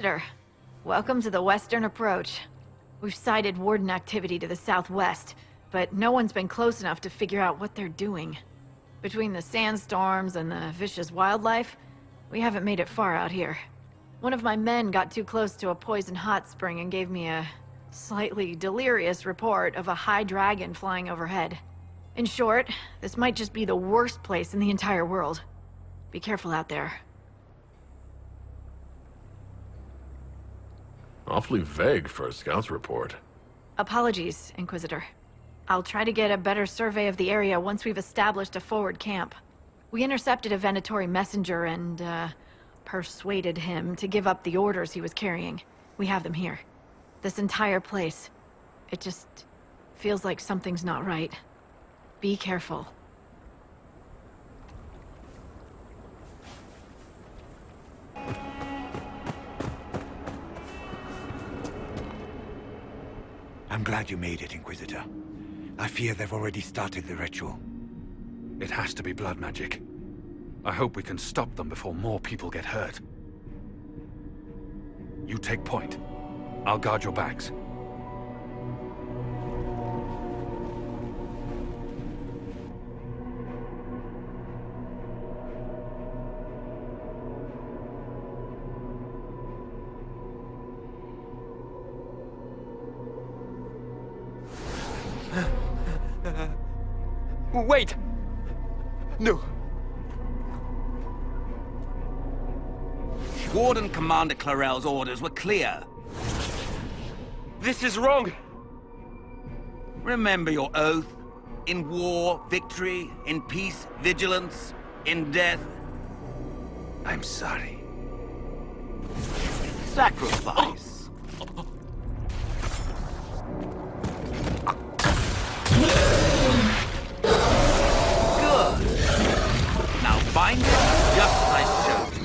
Inquisitor, welcome to the Western Approach. We've sighted Warden activity to the southwest, but no one's been close enough to figure out what they're doing. Between the sandstorms and the vicious wildlife, we haven't made it far out here. One of my men got too close to a poison hot spring and gave me a slightly delirious report of a high dragon flying overhead. In short, this might just be the worst place in the entire world. Be careful out there. Awfully vague for a scout's report. Apologies, Inquisitor. I'll try to get a better survey of the area once we've established a forward camp. We intercepted a Venatori messenger and, persuaded him to give up the orders he was carrying. We have them here. This entire place, it just feels like something's not right. Be careful. I'm glad you made it, Inquisitor. I fear they've already started the ritual. It has to be blood magic. I hope we can stop them before more people get hurt. You take point. I'll guard your backs. Wait! No. Warden Commander Clarel's orders were clear. This is wrong! Remember your oath. In war, victory. In peace, vigilance. In death, I'm sorry. sacrifice. Good. Now bind it just as I showed you.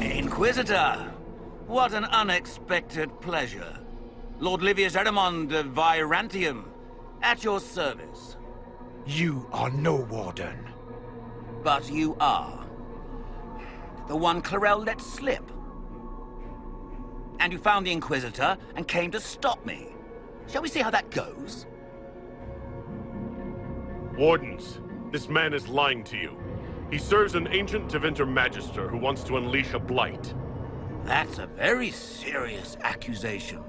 Inquisitor, what an unexpected pleasure. Lord Livius Adamant of Virantium, at your service. You are no warden. But you are. The one Clarel let slip. And you found the Inquisitor and came to stop me. Shall we see how that goes? Wardens, this man is lying to you. He serves an ancient Tevinter Magister who wants to unleash a blight. That's a very serious accusation.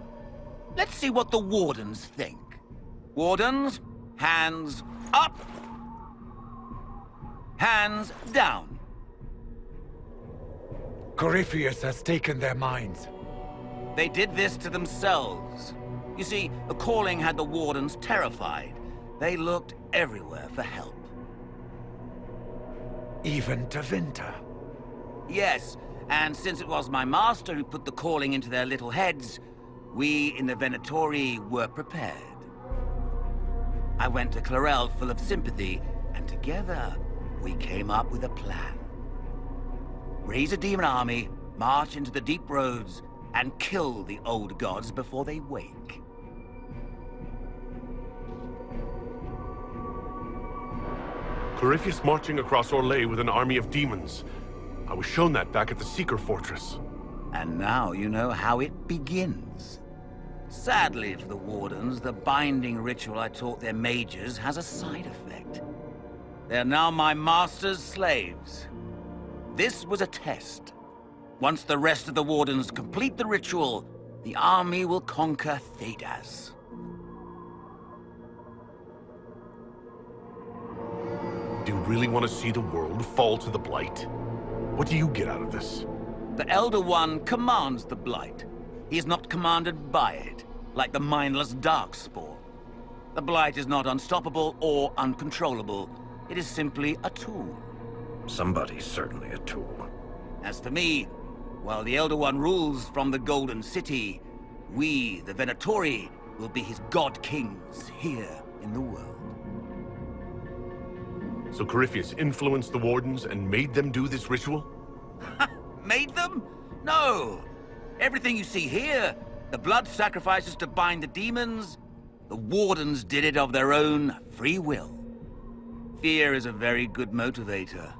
Let's see what the Wardens think. Wardens, hands up. Hands down. Corypheus has taken their minds. They did this to themselves. You see, the calling had the Wardens terrified. They looked everywhere for help. Even Tevinter. Yes, and since it was my master who put the calling into their little heads, we in the Venatori were prepared. I went to Clarel full of sympathy, and together we came up with a plan. Raise a demon army, march into the deep roads, and kill the old gods before they wake. Corypheus marching across Orlais with an army of demons. I was shown that back at the Seeker Fortress. And now you know how it begins. Sadly for the Wardens, the binding ritual I taught their mages has a side effect. They're now my master's slaves. This was a test. Once the rest of the Wardens complete the ritual, the army will conquer Thedas. Do you really want to see the world fall to the Blight? What do you get out of this? The Elder One commands the Blight. He is not commanded by it, like the mindless Darkspawn. The Blight is not unstoppable or uncontrollable. It is simply a tool. Somebody's certainly a tool. As for me, while the Elder One rules from the Golden City, we, the Venatori, will be his god-kings here in the world. So Corypheus influenced the Wardens and made them do this ritual? Made them? No! Everything you see here, the blood sacrifices to bind the demons, the Wardens did it of their own free will. Fear is a very good motivator,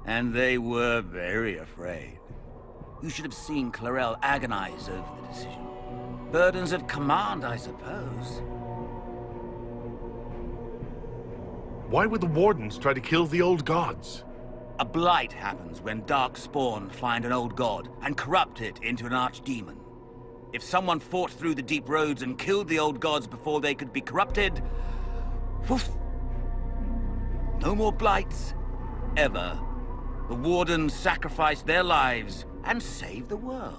and they were very afraid. You should have seen Clarel agonize over the decision. Burdens of command, I suppose. Why would the Wardens try to kill the old gods? A blight happens when dark spawn find an old god and corrupt it into an archdemon. If someone fought through the deep roads and killed the old gods before they could be corrupted... Woof! No more blights, ever. The Wardens sacrificed their lives and saved the world.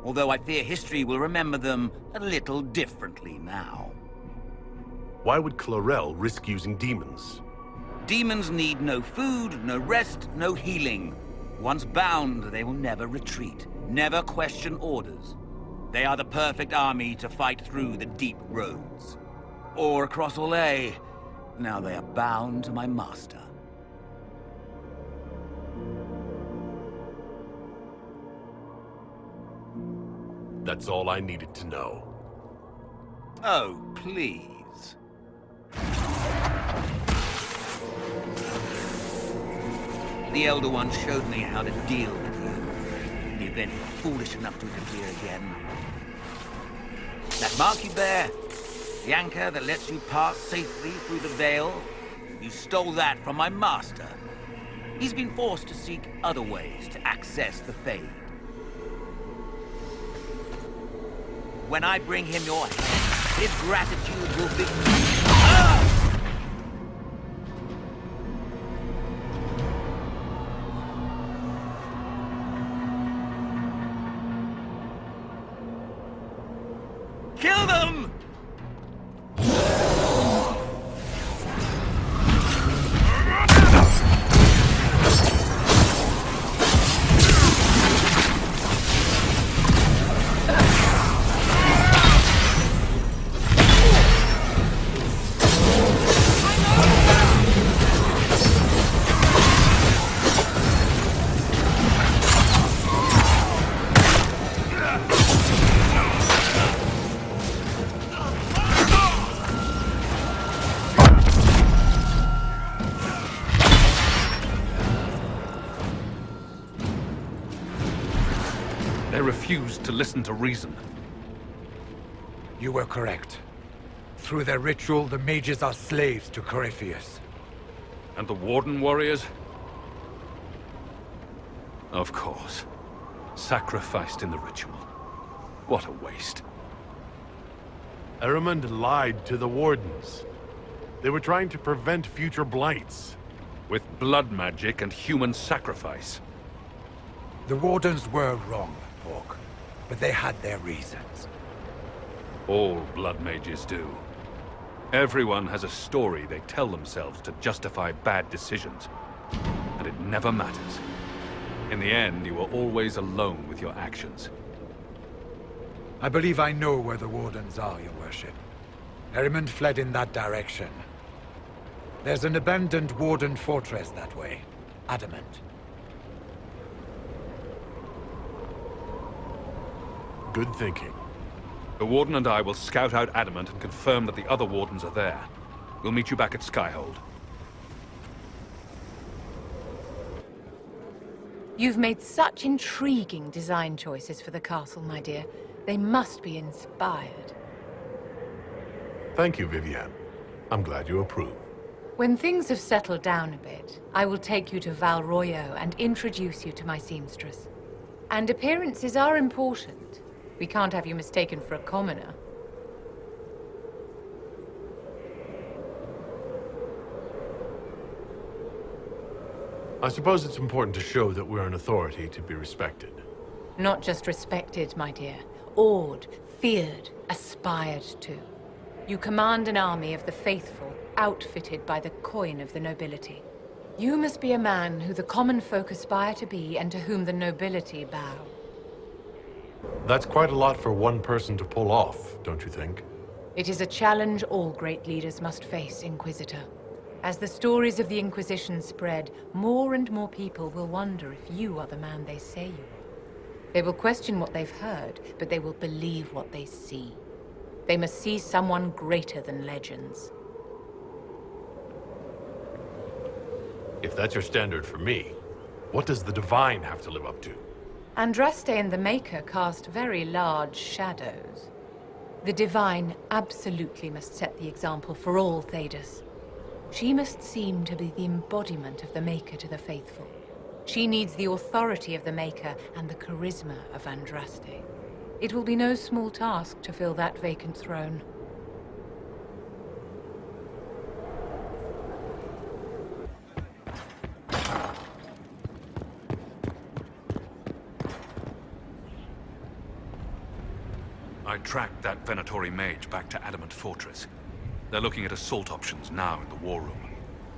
Although I fear history will remember them a little differently now. Why would Clarel risk using demons? Demons need no food, no rest, no healing. Once bound, they will never retreat, never question orders. They are the perfect army to fight through the deep roads. Or across Orlais. Now they are bound to my master. That's all I needed to know. Oh, please. The Elder One showed me how to deal with you, in the event you were foolish enough to interfere again. That mark you bear, the anchor that lets you pass safely through the veil, you stole that from my master. He's been forced to seek other ways to access the Fade. When I bring him your head, his gratitude will be... Ah! Kill them! They refused to listen to reason. You were correct. Through their ritual, the mages are slaves to Corypheus. And the Warden warriors? Of course. Sacrificed in the ritual. What a waste. Adamant lied to the Wardens. They were trying to prevent future blights. With blood magic and human sacrifice. The Wardens were wrong, Hawk, but they had their reasons. All blood mages do. Everyone has a story they tell themselves to justify bad decisions. And it never matters. In the end, you are always alone with your actions. I believe I know where the Wardens are, Your Worship. Adamant fled in that direction. There's an abandoned Warden fortress that way. Adamant. Good thinking. The Warden and I will scout out Adamant and confirm that the other Wardens are there. We'll meet you back at Skyhold. You've made such intriguing design choices for the castle, my dear. They must be inspired. Thank you, Vivienne. I'm glad you approve. When things have settled down a bit, I will take you to Val Royo and introduce you to my seamstress. And appearances are important. We can't have you mistaken for a commoner. I suppose it's important to show that we're an authority to be respected. Not just respected, my dear. Awed, feared, aspired to. You command an army of the faithful, outfitted by the coin of the nobility. You must be a man who the common folk aspire to be and to whom the nobility bow. That's quite a lot for one person to pull off, don't you think? It is a challenge all great leaders must face, Inquisitor. As the stories of the Inquisition spread, more and more people will wonder if you are the man they say you are. They will question what they've heard, but they will believe what they see. They must see someone greater than legends. If that's your standard for me, what does the Divine have to live up to? Andraste and the Maker cast very large shadows. The Divine absolutely must set the example for all Thedas. She must seem to be the embodiment of the Maker to the faithful. She needs the authority of the Maker and the charisma of Andraste. It will be no small task to fill that vacant throne. I tracked that Venatori mage back to Adamant Fortress. They're looking at assault options now in the war room.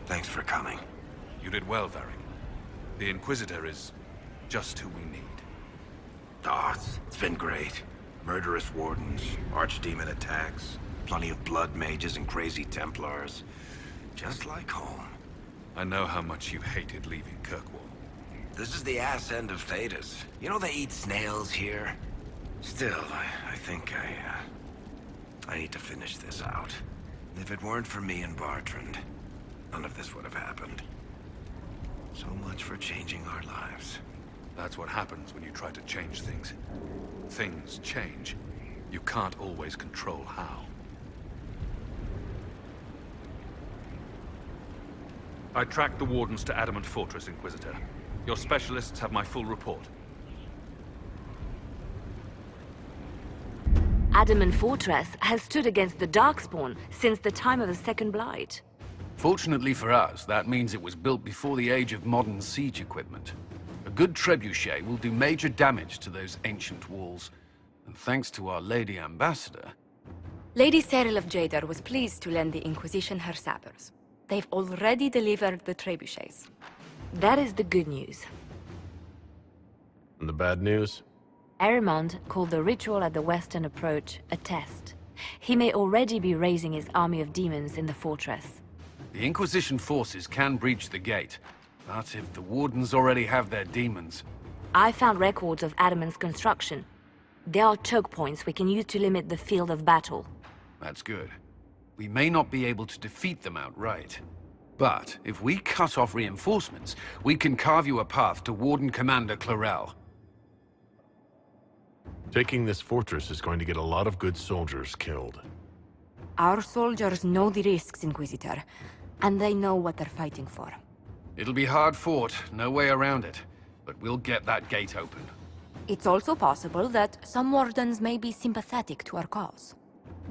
Thanks for coming. You did well, Varric. The Inquisitor is just who we need. Ah, it's been great. Murderous wardens, archdemon attacks, plenty of blood mages and crazy Templars. Just like home. I know how much you hated leaving Kirkwall. This is the ass end of Thedas. You know they eat snails here? Still, I think I need to finish this out. If it weren't for me and Bartrand, none of this would have happened. So much for changing our lives. That's what happens when you try to change things. Things change. You can't always control how. I tracked the Wardens to Adamant Fortress, Inquisitor. Your specialists have my full report. Adamant Fortress has stood against the Darkspawn since the time of the Second Blight. Fortunately for us, that means it was built before the age of modern siege equipment. A good trebuchet will do major damage to those ancient walls. And thanks to our Lady Ambassador... Lady Cyril of Jadar was pleased to lend the Inquisition her sabers. They've already delivered the trebuchets. That is the good news. And the bad news? Adamant called the ritual at the western approach a test. He may already be raising his army of demons in the fortress. The Inquisition forces can breach the gate. But if the Wardens already have their demons... I found records of Adamant's construction. There are choke points we can use to limit the field of battle. That's good. We may not be able to defeat them outright. But if we cut off reinforcements, we can carve you a path to Warden Commander Clarel. Taking this fortress is going to get a lot of good soldiers killed. Our soldiers know the risks, Inquisitor, and they know what they're fighting for. It'll be hard fought, no way around it. But we'll get that gate open. It's also possible that some Wardens may be sympathetic to our cause.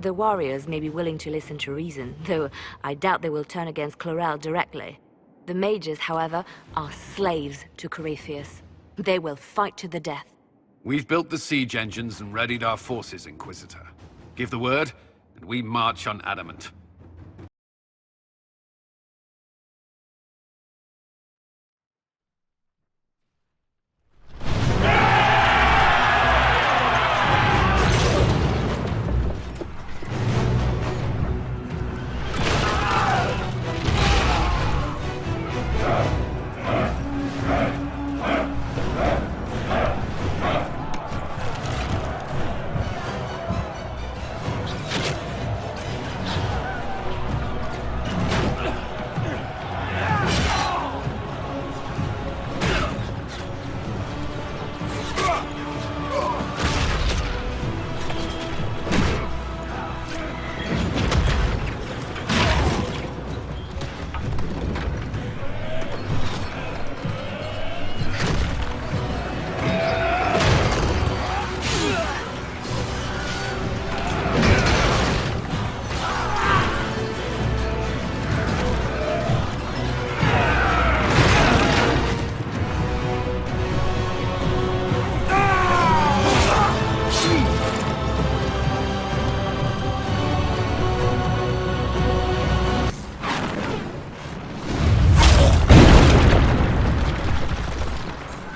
The warriors may be willing to listen to reason, though I doubt they will turn against Clarel directly. The mages, however, are slaves to Corypheus. They will fight to the death. We've built the siege engines and readied our forces, Inquisitor. Give the word, and we march on Adamant.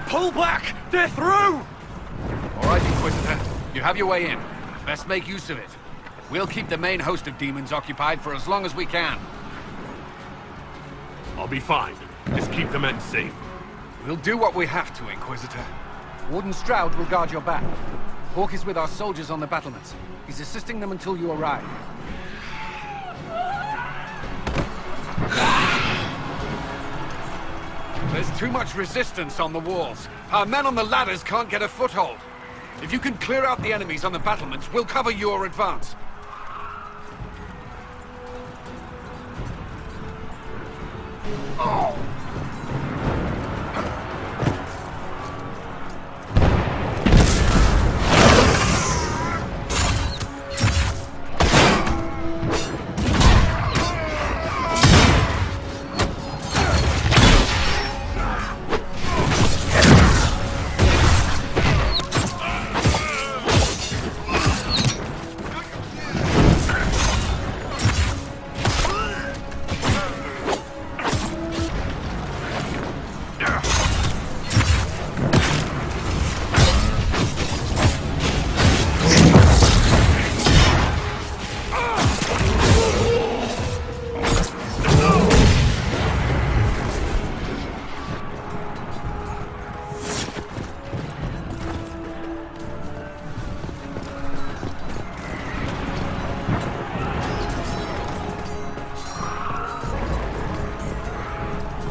Pull back! They're through! All right, Inquisitor. You have your way in. Best make use of it. We'll keep the main host of demons occupied for as long as we can. I'll be fine. Just keep the men safe. We'll do what we have to, Inquisitor. Warden Stroud will guard your back. Hawk is with our soldiers on the battlements. He's assisting them until you arrive. There's too much resistance on the walls. Our men on the ladders can't get a foothold. If you can clear out the enemies on the battlements, we'll cover your advance.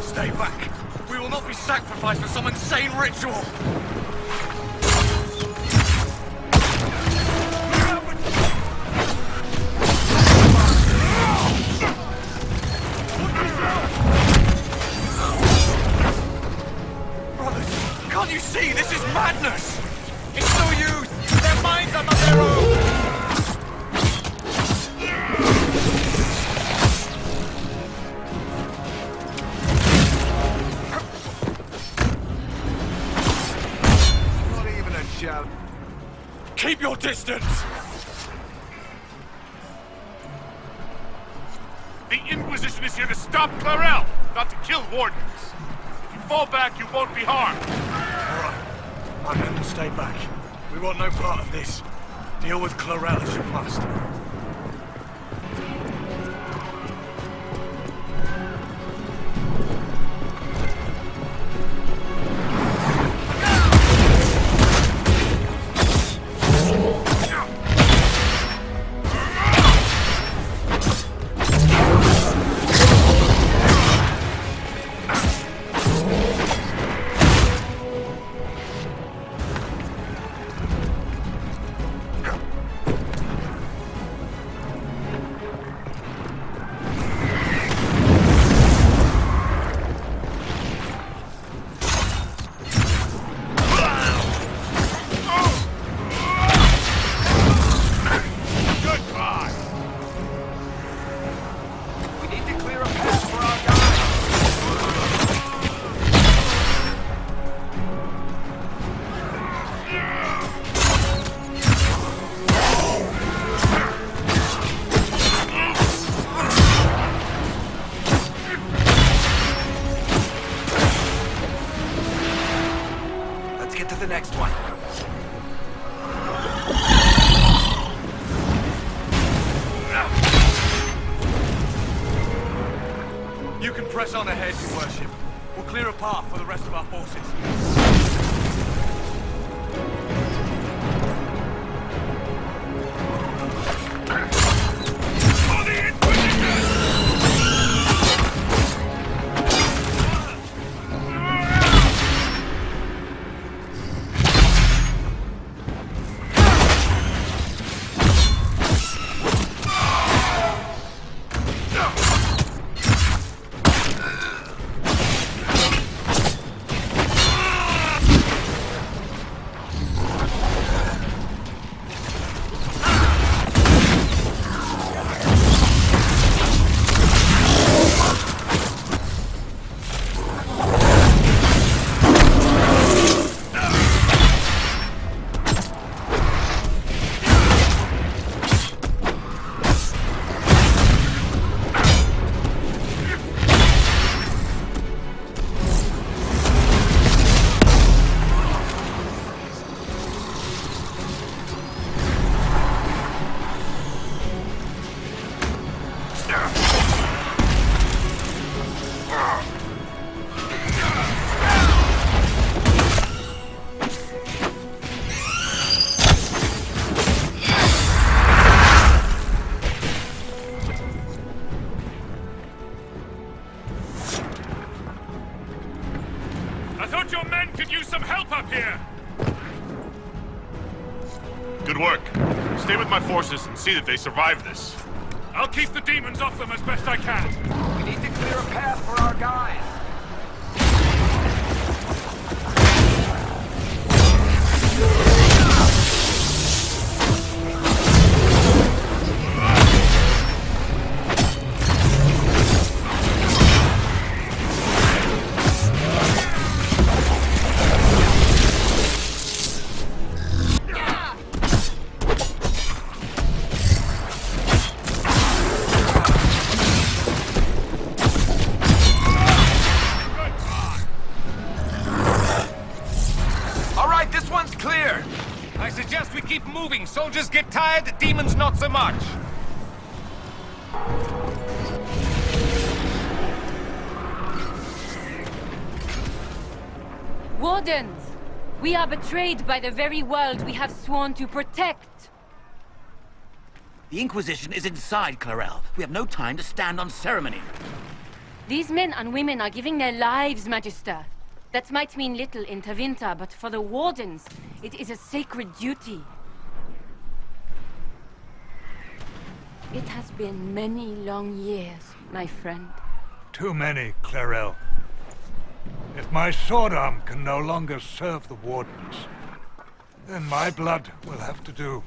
Stay back. We will not be sacrificed for some insane ritual. Brothers, can't you see? This is madness! It's no use! Their minds are not their own! Keep your distance! The Inquisition is here to stop Clarel, not to kill wardens. If you fall back, you won't be harmed. All right. My men will stay back. We want no part of this. Deal with Clarel as you must. The next one. You can press on ahead, Your Worship. We'll clear a path for the rest of our forces. Good work. Stay with my forces and see that they survive this. I'll keep the demons off them as best I can. We need to clear a path for our guys. Soldiers get tired, demons not so much. Wardens! We are betrayed by the very world we have sworn to protect. The Inquisition is inside Clarel. We have no time to stand on ceremony. These men and women are giving their lives, Magister. That might mean little in Tevinter, but for the Wardens, it is a sacred duty. It has been many long years, my friend. Too many, Clarel. If my sword arm can no longer serve the Wardens, then my blood will have to do.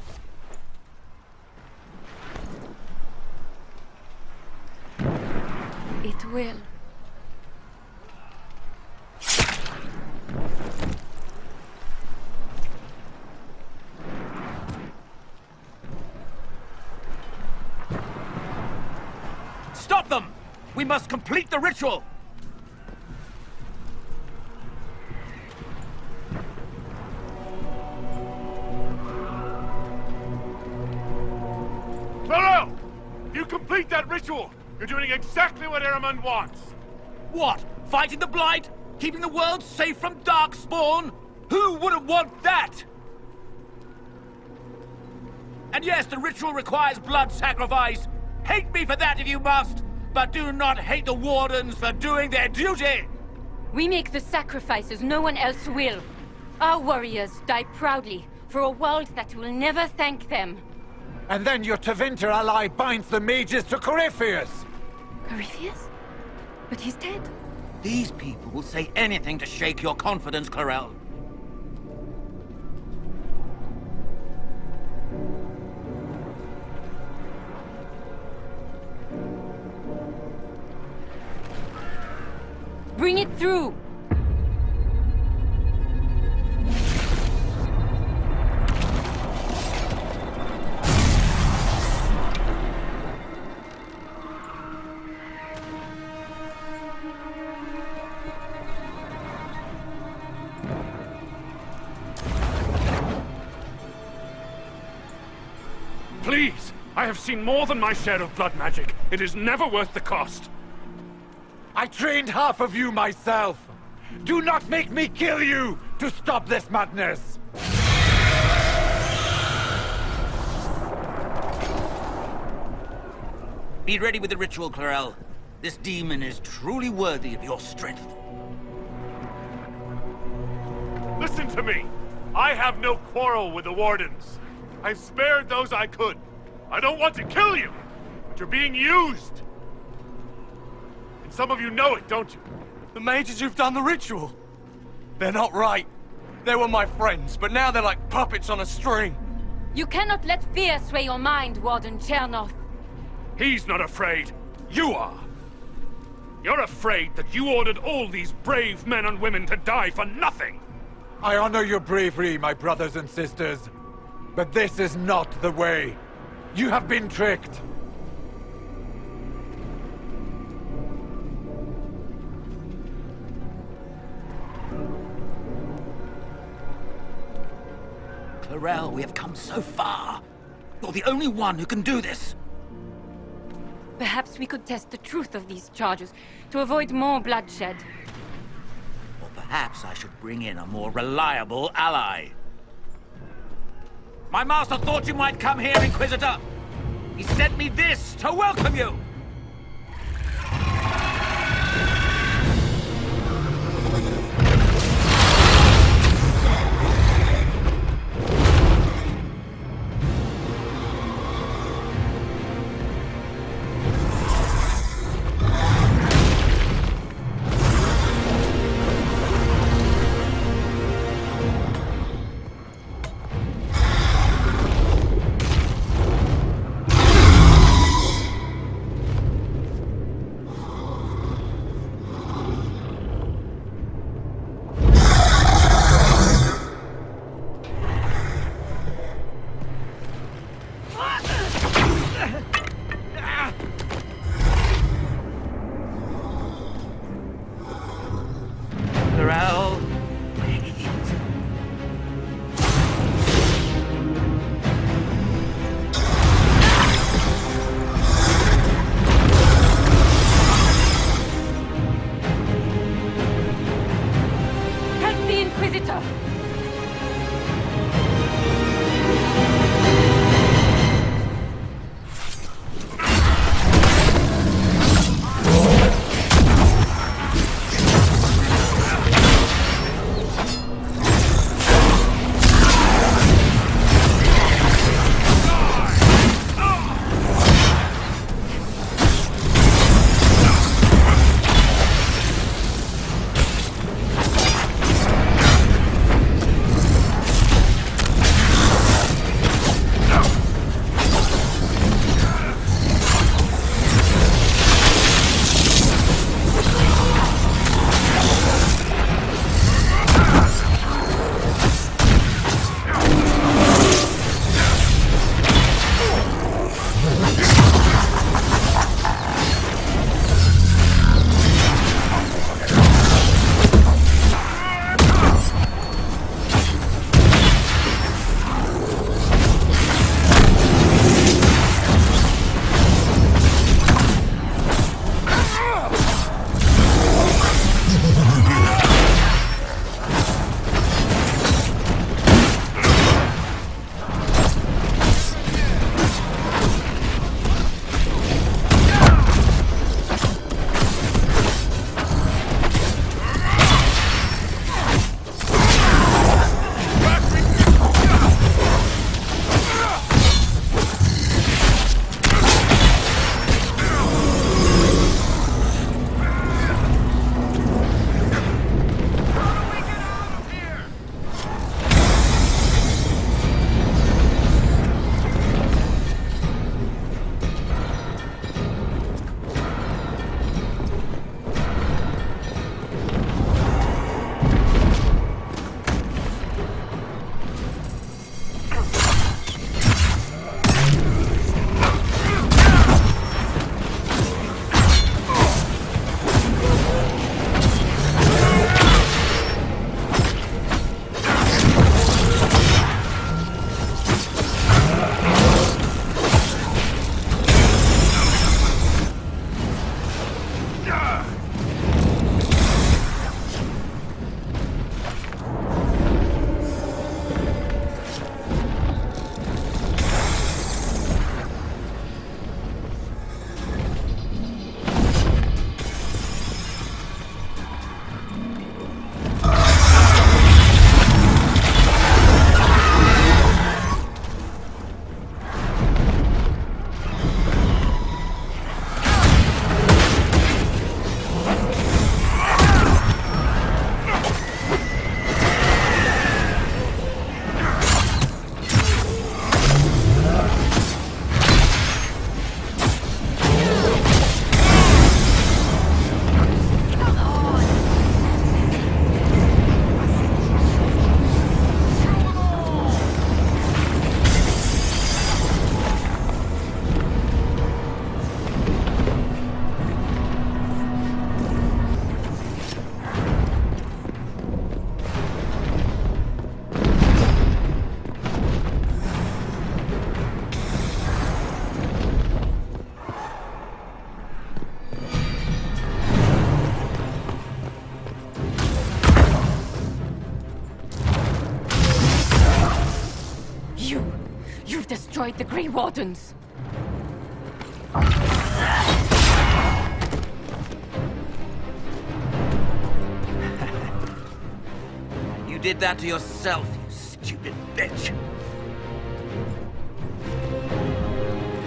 It will. Stop them! We must complete the ritual! Clarel! If you complete that ritual, you're doing exactly what Adamant wants. What? Fighting the Blight? Keeping the world safe from Darkspawn? Who wouldn't want that? And yes, the ritual requires blood sacrifice. Hate me for that if you must, but do not hate the Wardens for doing their duty! We make the sacrifices no one else will. Our warriors die proudly for a world that will never thank them. And then your Tevinter ally binds the mages to Corypheus! Corypheus? But he's dead. These people will say anything to shake your confidence, Clarel. Bring it through! Please! I have seen more than my share of blood magic. It is never worth the cost. I trained half of you myself! Do not make me kill you to stop this madness! Be ready with the ritual, Clarel. This demon is truly worthy of your strength. Listen to me! I have no quarrel with the Wardens. I've spared those I could. I don't want to kill you, but you're being used. And some of you know it, don't you? The mages who've done the ritual. They're not right. They were my friends, but now they're like puppets on a string. You cannot let fear sway your mind, Warden Chernoff. He's not afraid. You are. You're afraid that you ordered all these brave men and women to die for nothing. I honor your bravery, my brothers and sisters. But this is not the way. You have been tricked. Clarel, we have come so far. You're the only one who can do this. Perhaps we could test the truth of these charges to avoid more bloodshed. Or perhaps I should bring in a more reliable ally. My master thought you might come here, Inquisitor. He sent me this to welcome you. destroyed the Grey Wardens. You did that to yourself, you stupid bitch.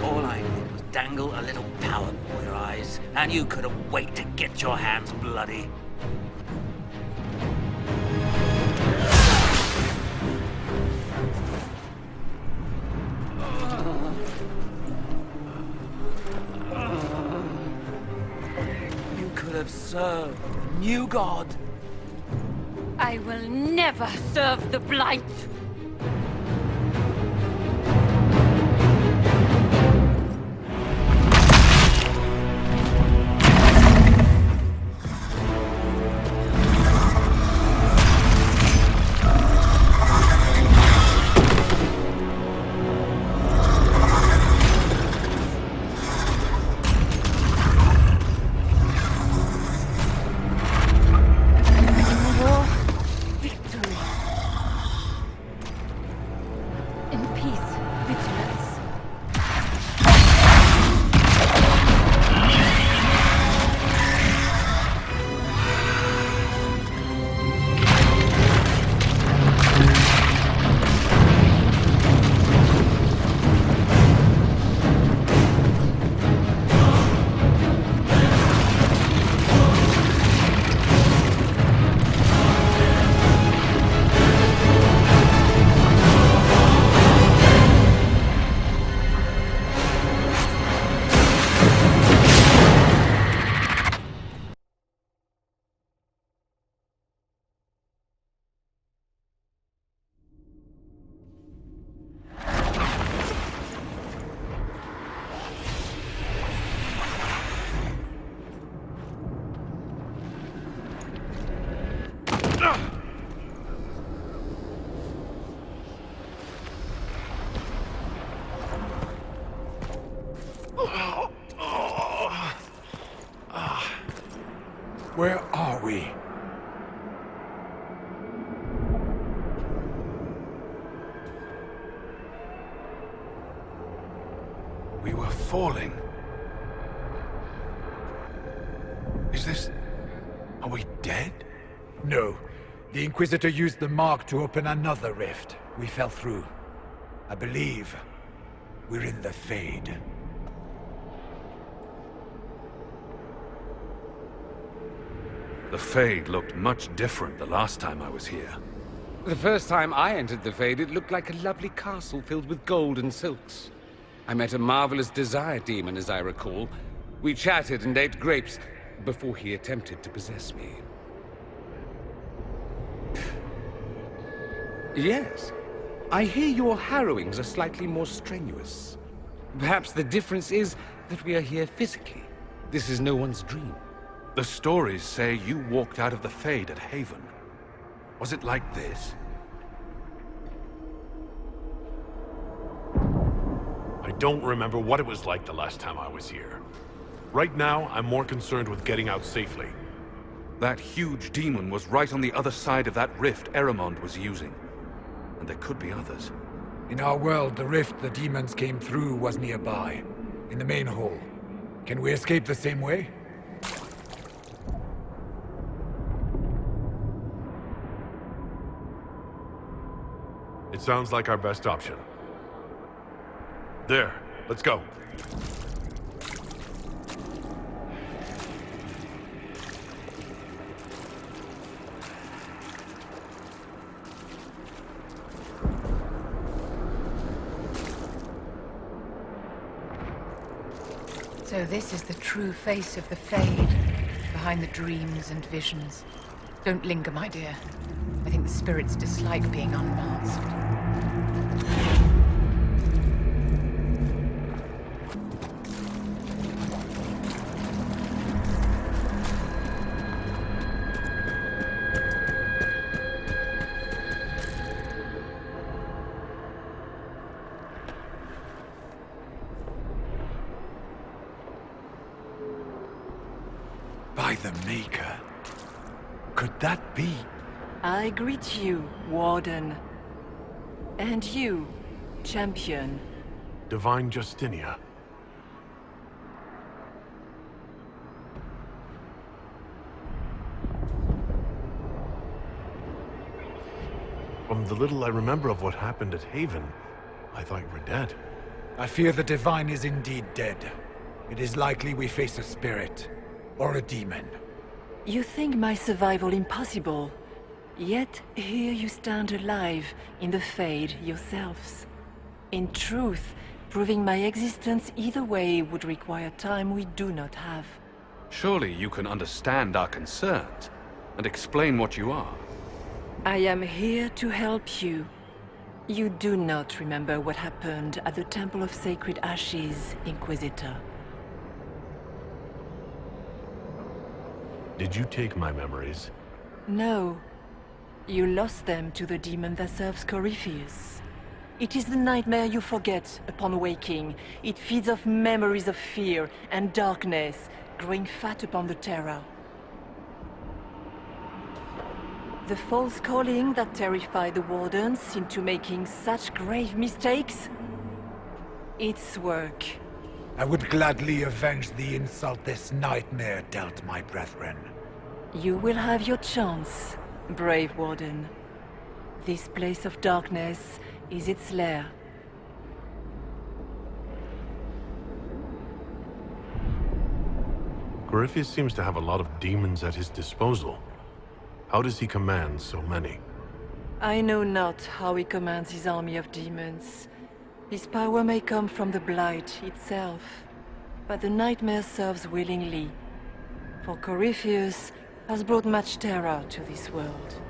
All I did was dangle a little power before your eyes, and you couldn't wait to get your hands bloody. You could have served a new god. I will never serve the Blight! Where are we? We were falling. Is this... Are we dead? No. The Inquisitor used the mark to open another rift. We fell through. I believe we're in the Fade. The Fade looked much different the last time I was here. The first time I entered the Fade, it looked like a lovely castle filled with gold and silks. I met a marvelous desire demon, as I recall. We chatted and ate grapes before he attempted to possess me. Yes. I hear your harrowings are slightly more strenuous. Perhaps the difference is that we are here physically. This is no one's dream. The stories say you walked out of the Fade at Haven. Was it like this? I don't remember what it was like the last time I was here. Right now, I'm more concerned with getting out safely. That huge demon was right on the other side of that rift Adamant was using. And there could be others. In our world, the rift the demons came through was nearby, in the main hall. Can we escape the same way? It sounds like our best option. There, let's go. So this is the true face of the Fade, behind the dreams and visions. Don't linger, my dear. I think the spirits dislike being unmasked. By the Maker. Could that be? I greet you, Warden. And you, Champion. Divine Justinia. From the little I remember of what happened at Haven, I thought you were dead. I fear the Divine is indeed dead. It is likely we face a spirit, or a demon. You think my survival impossible, yet here you stand alive in the Fade yourselves. In truth, proving my existence either way would require time we do not have. Surely you can understand our concerns and explain what you are. I am here to help you. You do not remember what happened at the Temple of Sacred Ashes, Inquisitor. Did you take my memories? No. You lost them to the demon that serves Corypheus. It is the nightmare you forget upon waking. It feeds off memories of fear and darkness, growing fat upon the terror. The false calling that terrified the Wardens into making such grave mistakes? Its work. I would gladly avenge the insult this nightmare dealt my brethren. You will have your chance, brave Warden. This place of darkness is its lair. Corypheus seems to have a lot of demons at his disposal. How does he command so many? I know not how he commands his army of demons. His power may come from the Blight itself, but the nightmare serves willingly. For Corypheus has brought much terror to this world.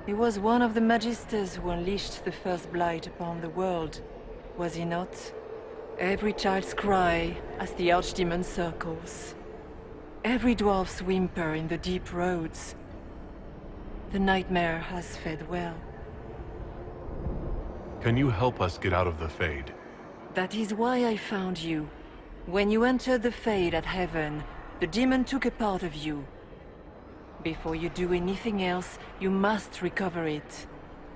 He was one of the Magisters who unleashed the first Blight upon the world, was he not? Every child's cry as the Archdemon circles. Every dwarf's whimper in the deep roads. The nightmare has fed well. Can you help us get out of the Fade? That is why I found you. When you entered the Fade at Heaven, the demon took a part of you. Before you do anything else, you must recover it.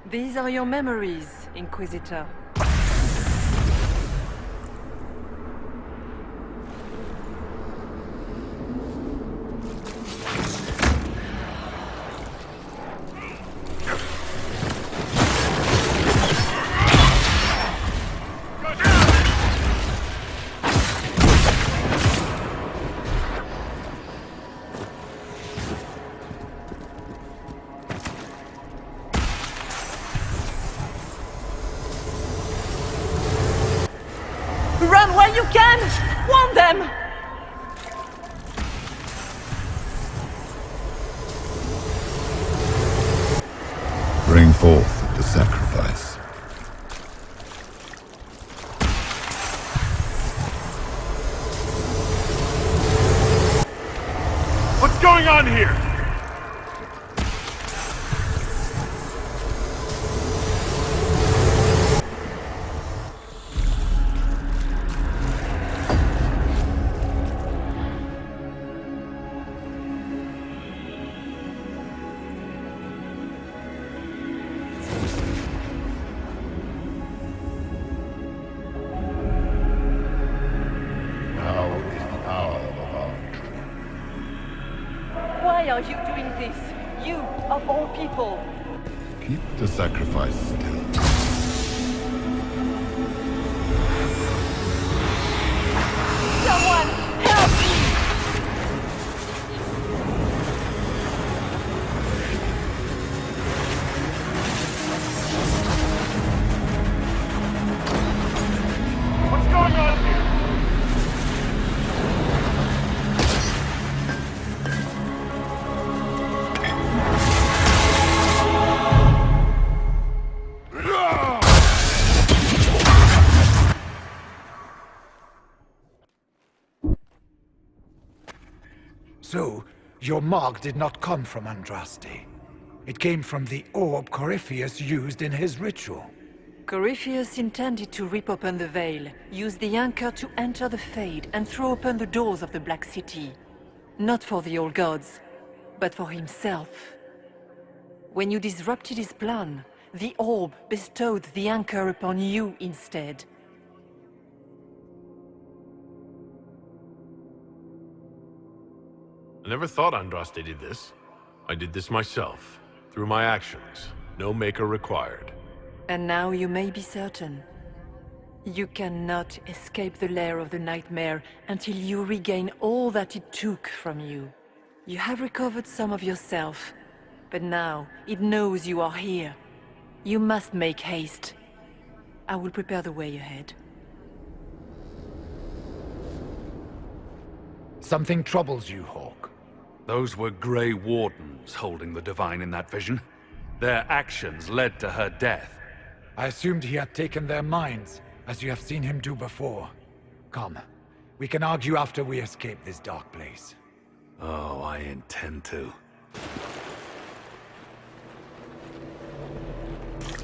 These are your memories, Inquisitor. Run where you can! Warn them! Bring forth the sacrifice. What's going on here? Why are you doing this? You, of all people! Keep the sacrifice still. Someone, help me! What's going on here? So, your mark did not come from Andraste. It came from the orb Corypheus used in his ritual. Corypheus intended to rip open the veil, use the anchor to enter the Fade, and throw open the doors of the Black City. Not for the old gods, but for himself. When you disrupted his plan, the orb bestowed the anchor upon you instead. I never thought Andraste did this. I did this myself, through my actions. No maker required. And now you may be certain. You cannot escape the lair of the nightmare until you regain all that it took from you. You have recovered some of yourself, but now it knows you are here. You must make haste. I will prepare the way ahead. Something troubles you, Hawk. Those were Grey Wardens holding the Divine in that vision. Their actions led to her death. I assumed he had taken their minds, as you have seen him do before. Come, we can argue after we escape this dark place. Oh, I intend to.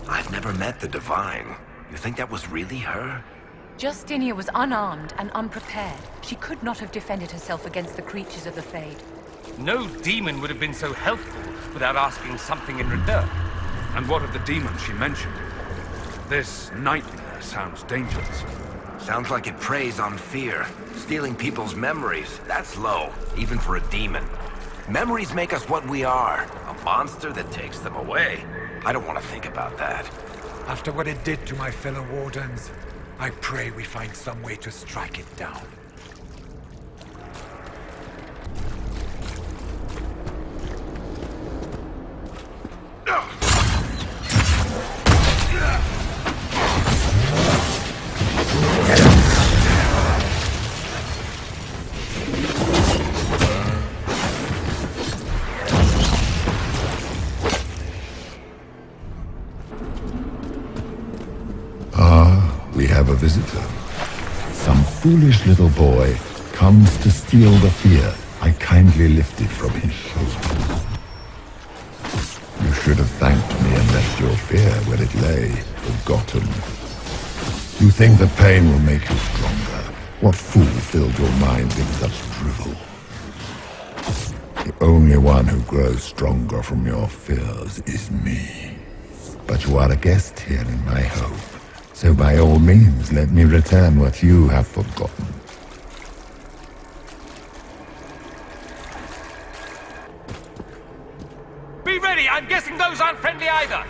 I've never met the Divine. You think that was really her? Justinia was unarmed and unprepared. She could not have defended herself against the creatures of the Fade. No demon would have been so helpful without asking something in return. And what of the demon she mentioned? This nightmare sounds dangerous. Sounds like it preys on fear. Stealing people's memories. That's low, even for a demon. Memories make us what we are. A monster that takes them away. I don't want to think about that. After what it did to my fellow Wardens, I pray we find some way to strike it down. We have a visitor. Some foolish little boy comes to steal the fear I kindly lifted from his shoulders. You should have thanked me and left your fear where it lay, forgotten. You think the pain will make you stronger? What fool filled your mind with such drivel? The only one who grows stronger from your fears is me. But you are a guest here in my home. So by all means, let me return what you have forgotten. Be ready! I'm guessing those aren't friendly either!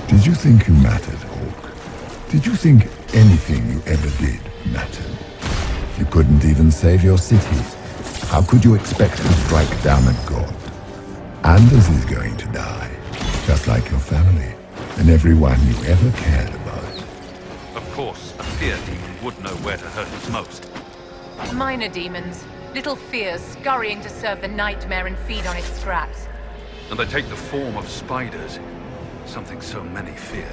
Did you think you mattered, Hawk? Did you think anything you ever did mattered? You couldn't even save your city. How could you expect to strike down a god? Anders is going to die, just like your family, and everyone you ever cared about. Of course, a fear demon would know where to hurt us most. Minor demons. Little fears scurrying to serve the nightmare and feed on its scraps. And they take the form of spiders. Something so many fear.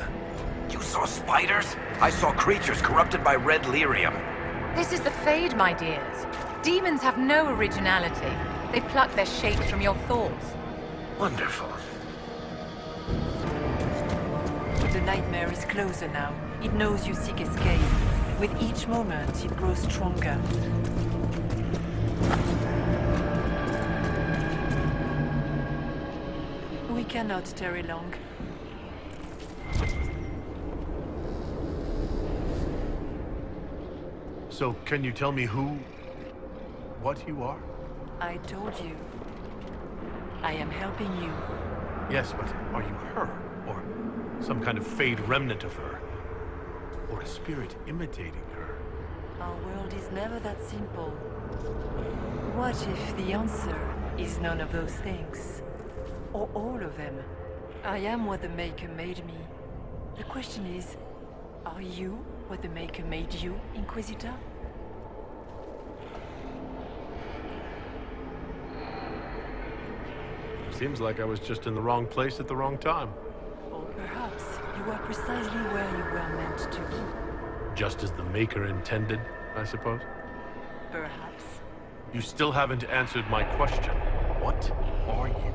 You saw spiders? I saw creatures corrupted by red lyrium. This is the Fade, my dears. Demons have no originality. They pluck their shape from your thoughts. Wonderful. The nightmare is closer now. It knows you seek escape. With each moment, it grows stronger. We cannot tarry long. So, can you tell me what you are? I told you. I am helping you. Yes, but are you her? Or some kind of Fade remnant of her? Or a spirit imitating her? Our world is never that simple. What if the answer is none of those things? Or all of them? I am what the Maker made me. The question is, are you what the Maker made you, Inquisitor? Seems like I was just in the wrong place at the wrong time. Or perhaps you are precisely where you were meant to be. Just as the Maker intended, I suppose? Perhaps. You still haven't answered my question. What are you?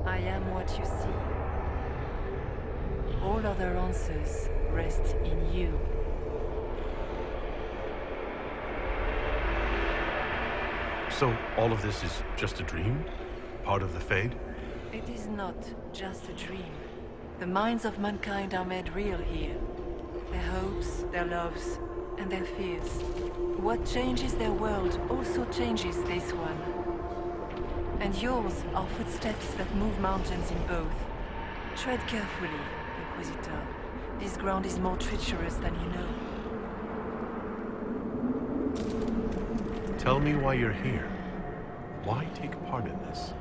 I am what you see. All other answers rest in you. So, all of this is just a dream? Part of the Fade? It is not just a dream. The minds of mankind are made real here. Their hopes, their loves, and their fears. What changes their world also changes this one. And yours are footsteps that move mountains in both. Tread carefully, Inquisitor. This ground is more treacherous than you know. Tell me why you're here. Why take part in this?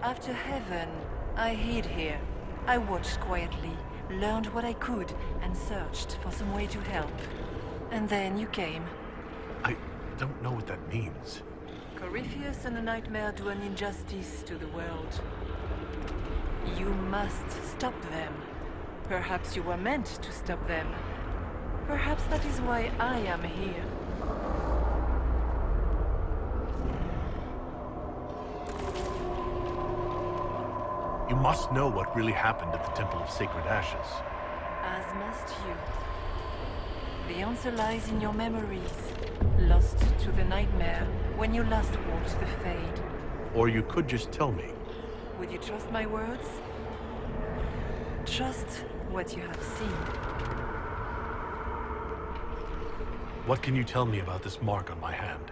After heaven, I hid here. I watched quietly, learned what I could, and searched for some way to help. And then you came. I don't know what that means. Corypheus and the Nightmare do an injustice to the world. You must stop them. Perhaps you were meant to stop them. Perhaps that is why I am here. You must know what really happened at the Temple of Sacred Ashes. As must you. The answer lies in your memories, lost to the Nightmare when you last walked the Fade. Or you could just tell me. Would you trust my words? Trust what you have seen. What can you tell me about this mark on my hand?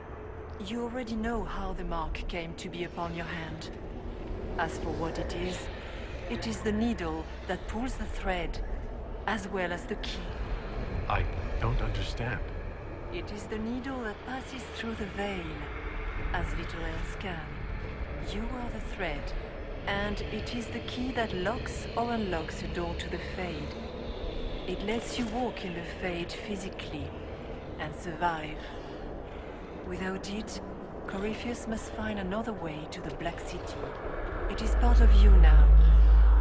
You already know how the mark came to be upon your hand. As for what it is the needle that pulls the thread, as well as the key. I don't understand. It is the needle that passes through the veil, as little else can. You are the thread, and it is the key that locks or unlocks a door to the Fade. It lets you walk in the Fade physically, and survive. Without it, Corypheus must find another way to the Black City. It is part of you now,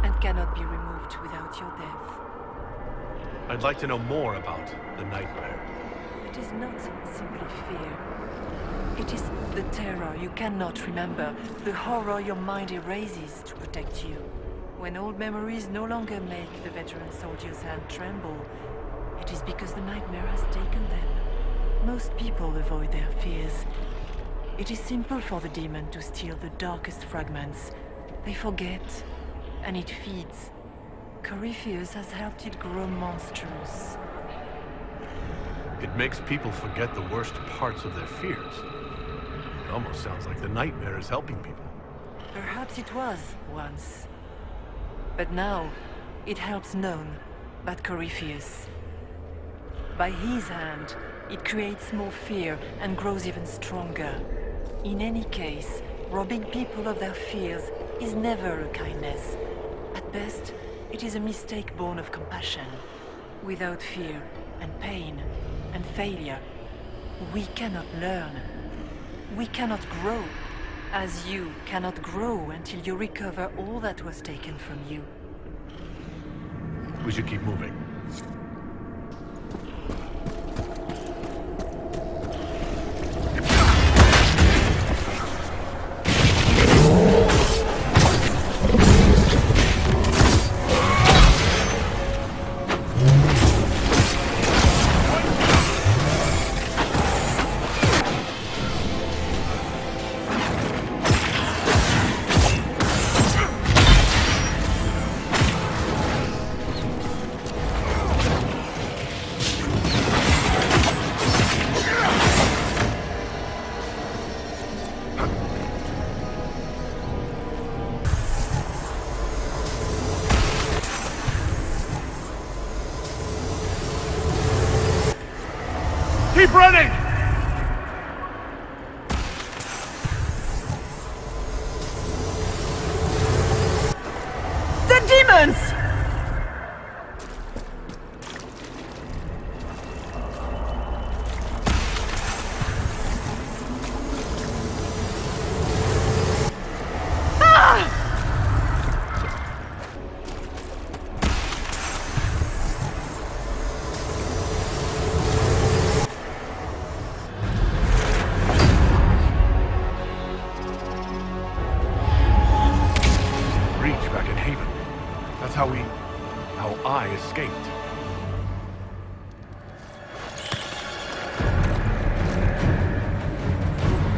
and cannot be removed without your death. I'd like to know more about the Nightmare. It is not simply fear. It is the terror you cannot remember, the horror your mind erases to protect you. When old memories no longer make the veteran soldier's hand tremble, it is because the Nightmare has taken them. Most people avoid their fears. It is simple for the demon to steal the darkest fragments. They forget, and it feeds. Corypheus has helped it grow monstrous. It makes people forget the worst parts of their fears. It almost sounds like the Nightmare is helping people. Perhaps it was, once. But now, it helps none but Corypheus. By his hand, it creates more fear and grows even stronger. In any case, robbing people of their fears is never a kindness. At best, it is a mistake born of compassion. Without fear and pain and failure, we cannot learn. We cannot grow, as you cannot grow until you recover all that was taken from you. We should keep moving. Keep running! The demons! how I escaped.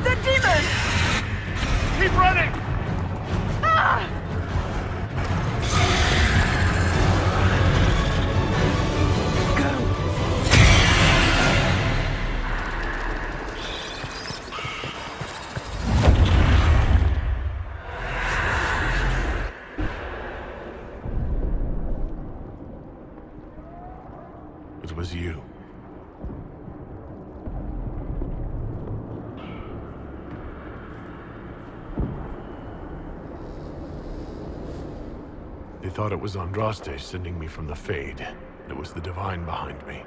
The demon! It was you. They thought it was Andraste sending me from the Fade. It was the Divine behind me.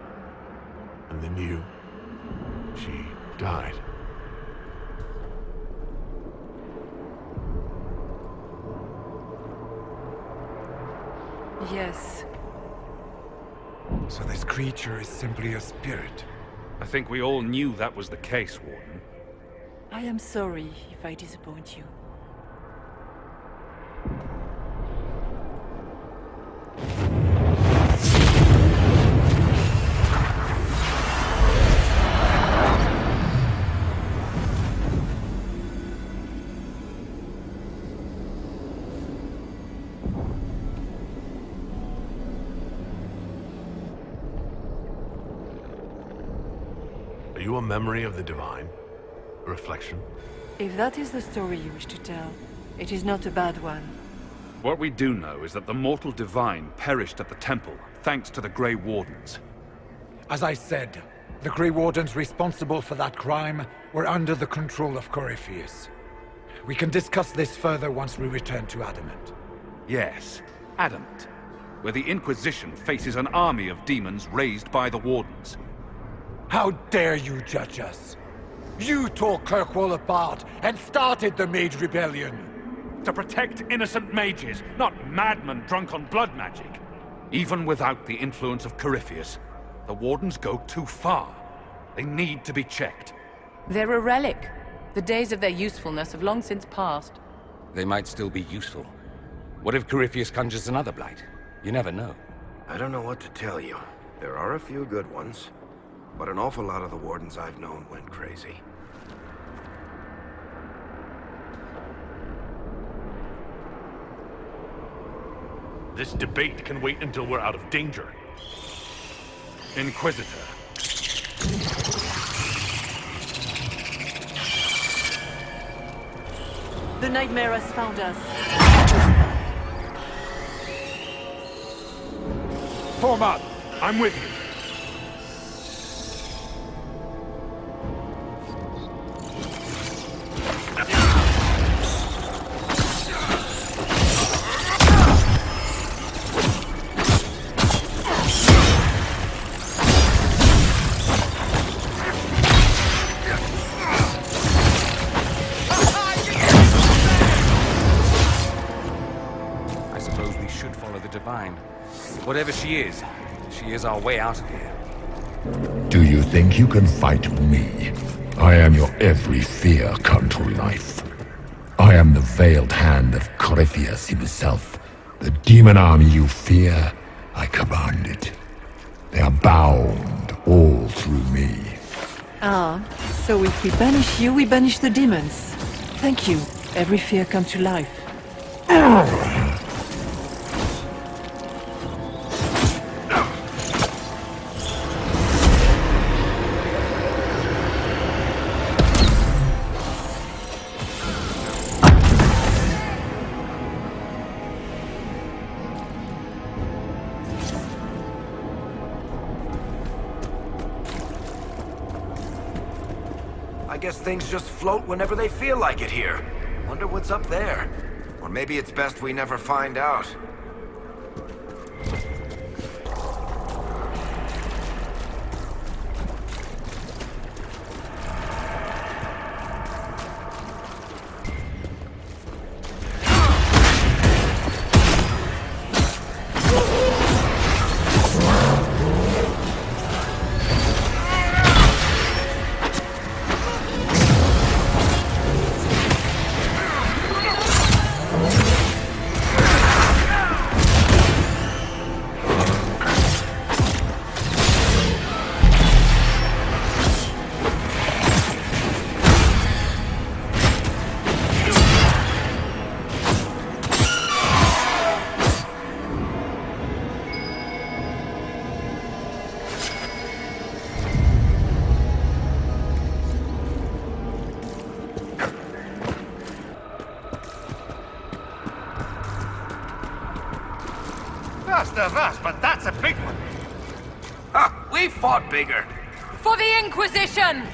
And then you... she died. Yes. So this creature is simply a spirit? I think we all knew that was the case, Warden. I am sorry if I disappoint you. Are you a memory of the Divine? A reflection? If that is the story you wish to tell, it is not a bad one. What we do know is that the mortal Divine perished at the temple, thanks to the Grey Wardens. As I said, the Grey Wardens responsible for that crime were under the control of Corypheus. We can discuss this further once we return to Adamant. Yes, Adamant, where the Inquisition faces an army of demons raised by the Wardens. How dare you judge us? You tore Kirkwall apart and started the Mage Rebellion! To protect innocent mages, not madmen drunk on blood magic. Even without the influence of Corypheus, the Wardens go too far. They need to be checked. They're a relic. The days of their usefulness have long since passed. They might still be useful. What if Corypheus conjures another blight? You never know. I don't know what to tell you. There are a few good ones, but an awful lot of the Wardens I've known went crazy. This debate can wait until we're out of danger. Inquisitor. The nightmare has found us. Form up! I'm with you. Whatever she is our way out of here. Do you think you can fight me? I am your every fear come to life. I am the veiled hand of Corypheus himself. The demon army you fear, I command it. They are bound all through me. Ah, so if we banish you, we banish the demons. Thank you. Every fear come to life. I guess things just float whenever they feel like it here. Wonder what's up there. Or maybe it's best we never find out. That's the vast, but that's a big one. Ha! We've fought bigger. For the Inquisition!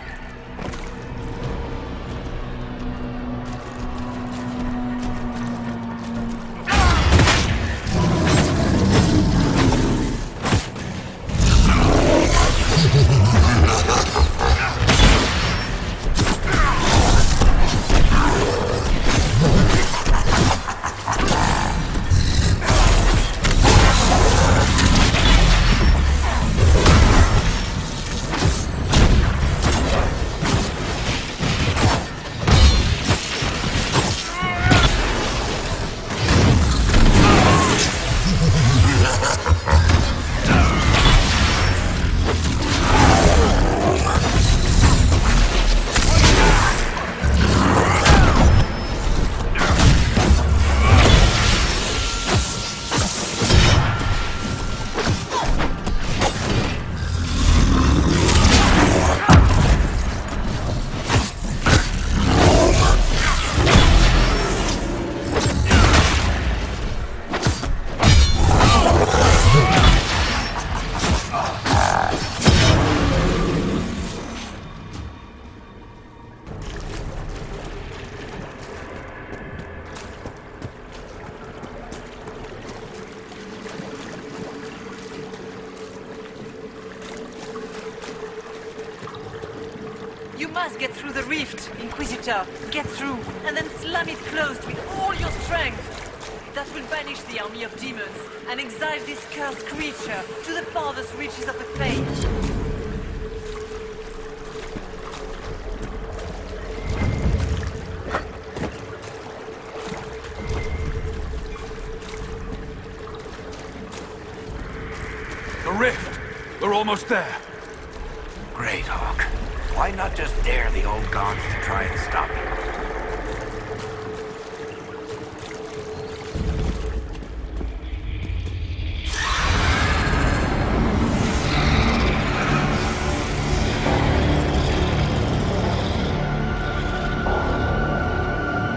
You must get through the rift, Inquisitor. Get through, and then slam it closed with all your strength. That will banish the army of demons and exile this cursed creature to the farthest reaches of the faith. The rift! We're almost there. Great, Hawk. Why not just dare the old gods to try and stop you?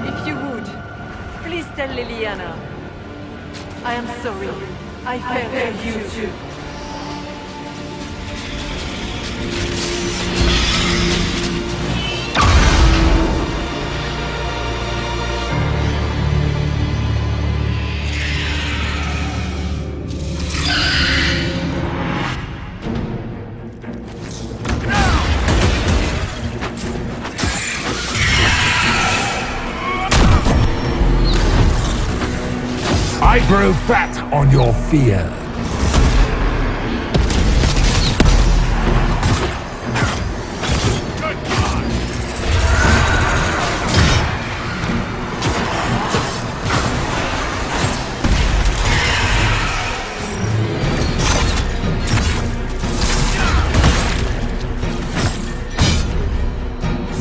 If you would, please tell Liliana. I am sorry. I failed you too. I grow fat on your fear.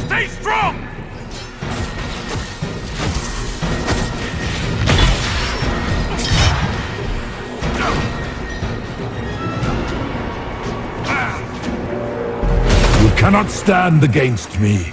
Stay strong! You cannot stand against me.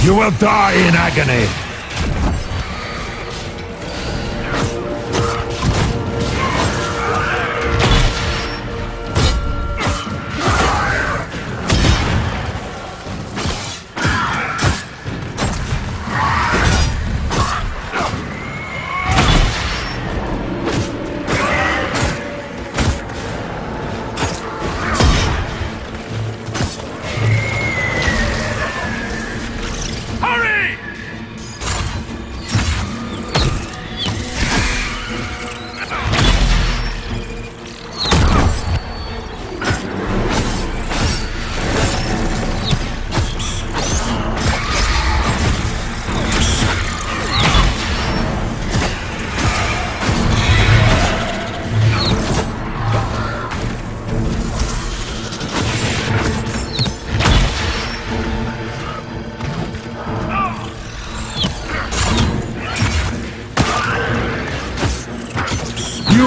You will die in agony.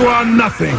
are nothing!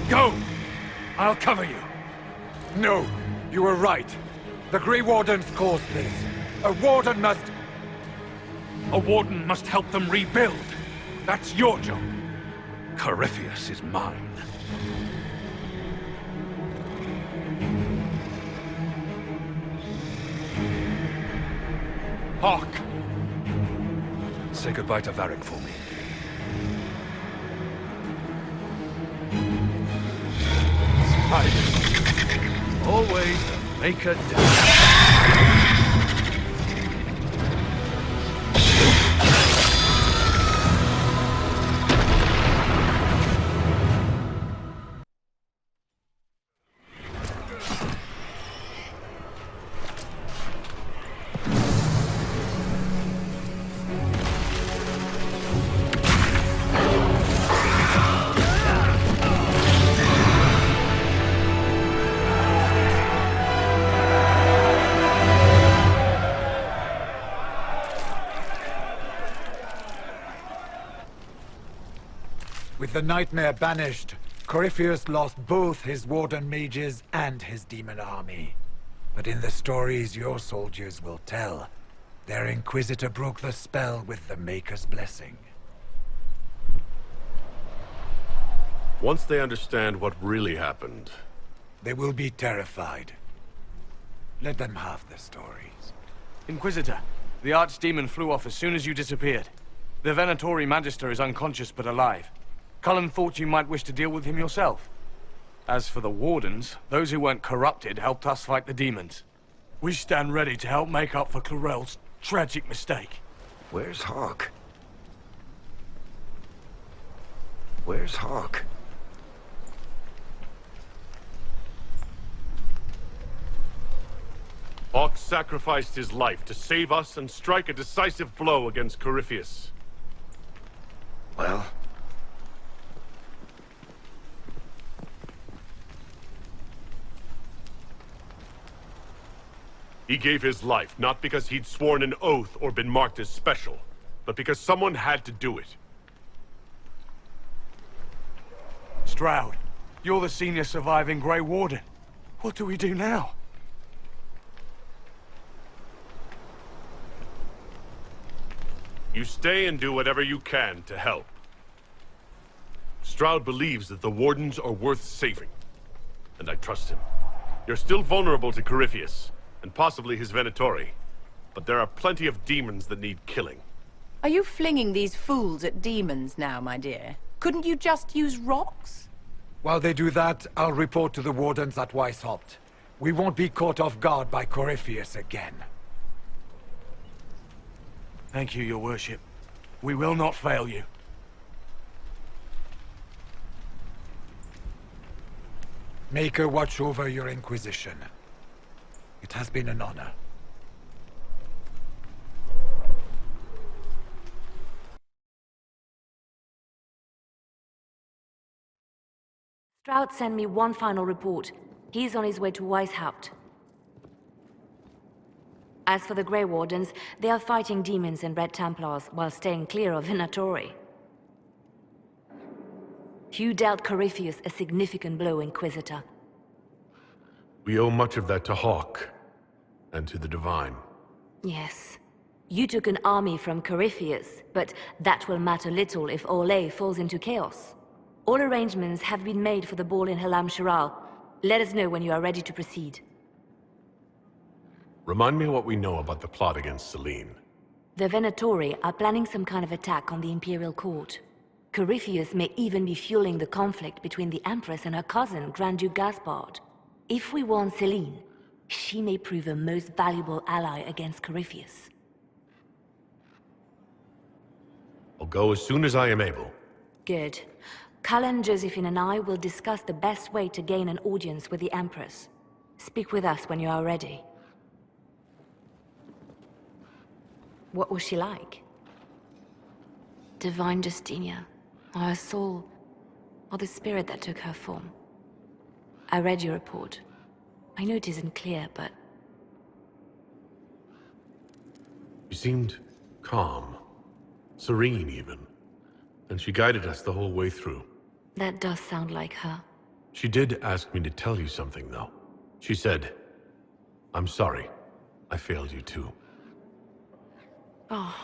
Go! I'll cover you. No, you were right. The Grey Wardens caused this. A Warden must... A Warden must help them rebuild. That's your job. Corypheus is mine. Hawk! Say goodbye to Varric for me. Spiders. Always the maker down. With the Nightmare banished, Corypheus lost both his Warden mages and his demon army. But in the stories your soldiers will tell, their Inquisitor broke the spell with the Maker's blessing. Once they understand what really happened, they will be terrified. Let them have the stories. Inquisitor, the Archdemon flew off as soon as you disappeared. The Venatori Magister is unconscious but alive. Cullen thought you might wish to deal with him yourself. As for the Wardens, those who weren't corrupted helped us fight the demons. We stand ready to help make up for Clarel's tragic mistake. Where's Hawk? Where's Hawk? Hawk sacrificed his life to save us and strike a decisive blow against Corypheus. Well? He gave his life not because he'd sworn an oath or been marked as special, but because someone had to do it. Stroud, you're the senior surviving Grey Warden. What do we do now? You stay and do whatever you can to help. Stroud believes that the Wardens are worth saving, and I trust him. You're still vulnerable to Corypheus, and possibly his Venatori, but there are plenty of demons that need killing. Are you flinging these fools at demons now, my dear? Couldn't you just use rocks? While they do that, I'll report to the Wardens at Weishaupt. We won't be caught off guard by Corypheus again. Thank you, your worship. We will not fail you. Maker watch over your Inquisition. It has been an honor. Stroud sent me one final report. He's on his way to Weishaupt. As for the Grey Wardens, they are fighting demons and Red Templars while staying clear of Venatori. You dealt Corypheus a significant blow, Inquisitor. We owe much of that to Hawk, and to the Divine. Yes. You took an army from Corypheus, but that will matter little if Orlais falls into chaos. All arrangements have been made for the ball in Halam Shiral. Let us know when you are ready to proceed. Remind me what we know about the plot against Selene. The Venatori are planning some kind of attack on the Imperial Court. Corypheus may even be fueling the conflict between the Empress and her cousin, Grand Duke Gaspard. If we warn Selene, she may prove a most valuable ally against Corypheus. I'll go as soon as I am able. Good. Cullen, Josephine and I will discuss the best way to gain an audience with the Empress. Speak with us when you are ready. What was she like? Divine Justinia, or her soul, or the spirit that took her form. I read your report. I know it isn't clear, but... She seemed calm, serene even, and she guided us the whole way through. That does sound like her. She did ask me to tell you something, though. She said, "I'm sorry. I failed you too." Oh.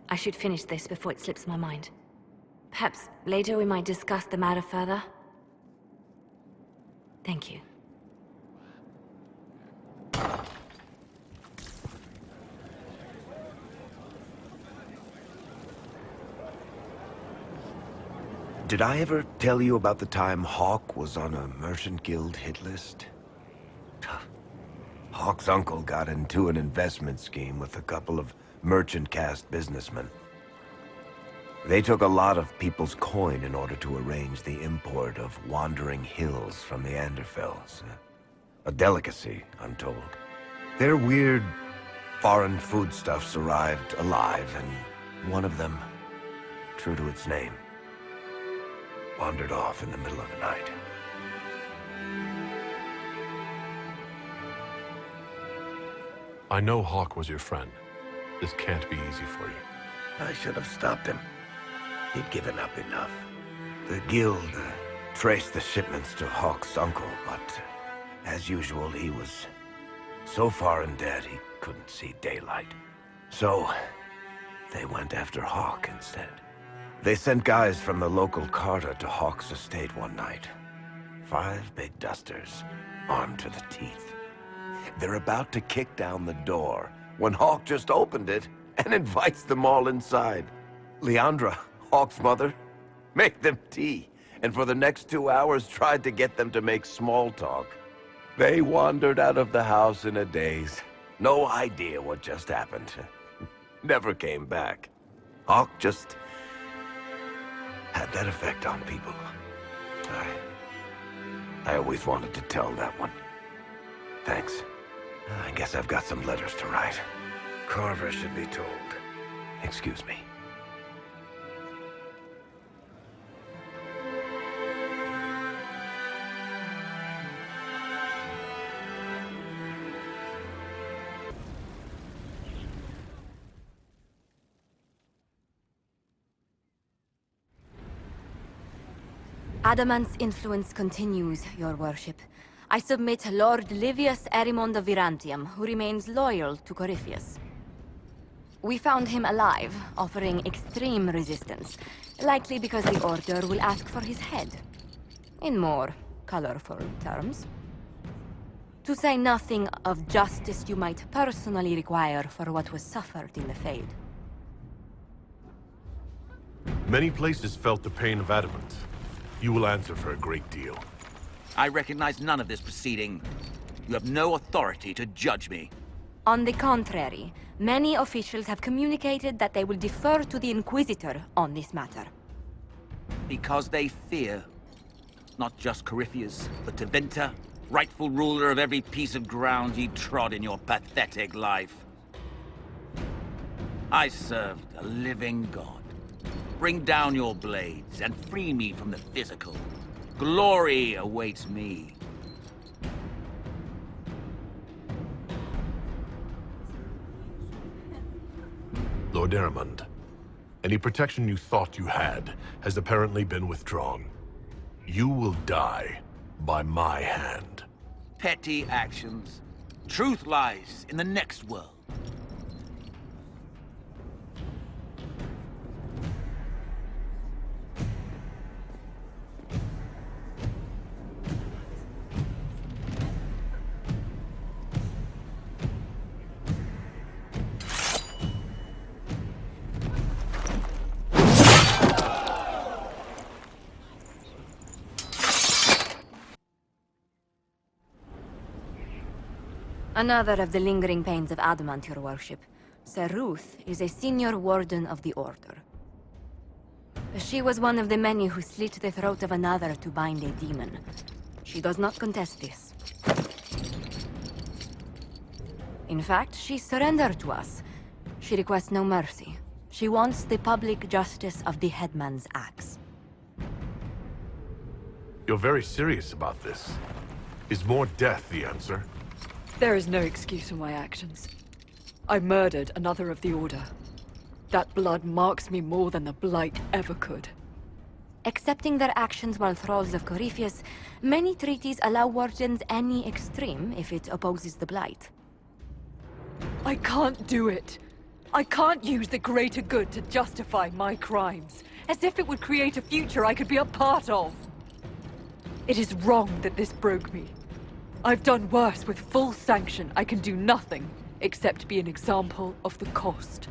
I should finish this before it slips my mind. Perhaps later we might discuss the matter further. Thank you. Did I ever tell you about the time Hawk was on a Merchant Guild hit list? Hawk's uncle got into an investment scheme with a couple of merchant caste businessmen. They took a lot of people's coin in order to arrange the import of wandering hills from the Anderfells. A delicacy, I'm told. Their weird, foreign foodstuffs arrived alive, and one of them, true to its name, wandered off in the middle of the night. I know Hawk was your friend. This can't be easy for you. I should have stopped him. He'd given up enough. The guild traced the shipments to Hawk's uncle, but as usual, he was so far in debt he couldn't see daylight. So they went after Hawk instead. They sent guys from the local carter to Hawk's estate one night. 5 big dusters, armed to the teeth. They're about to kick down the door when Hawk just opened it and invites them all inside. Leandra, Hawk's mother, made them tea, and for the next 2 hours tried to get them to make small talk. They wandered out of the house in a daze. No idea what just happened. Never came back. Hawk just had that effect on people. I always wanted to tell that one. Thanks. I guess I've got some letters to write. Carver should be told. Excuse me. Adamant's influence continues, your worship. I submit Lord Livius Erimond of Virantium, who remains loyal to Corypheus. We found him alive, offering extreme resistance, likely because the Order will ask for his head. In more colorful terms. To say nothing of justice you might personally require for what was suffered in the Fade. Many places felt the pain of Adamant. You will answer for a great deal. I recognize none of this proceeding. You have no authority to judge me. On the contrary, many officials have communicated that they will defer to the Inquisitor on this matter. Because they fear. Not just Corypheus, but Tevinter, rightful ruler of every piece of ground ye trod in your pathetic life. I served a living god. Bring down your blades and free me from the physical. Glory awaits me. Lord Adamant, any protection you thought you had has apparently been withdrawn. You will die by my hand. Petty actions. Truth lies in the next world. Another of the lingering pains of Adamant, your worship. Sir Ruth is a senior warden of the Order. She was one of the many who slit the throat of another to bind a demon. She does not contest this. In fact, she surrendered to us. She requests no mercy. She wants the public justice of the headman's axe. You're very serious about this. Is more death the answer? There is no excuse for my actions. I murdered another of the Order. That blood marks me more than the Blight ever could. Accepting their actions while thralls of Corypheus, many treaties allow wardens any extreme if it opposes the Blight. I can't do it. I can't use the greater good to justify my crimes, as if it would create a future I could be a part of. It is wrong that this broke me. I've done worse with full sanction. I can do nothing except be an example of the cost.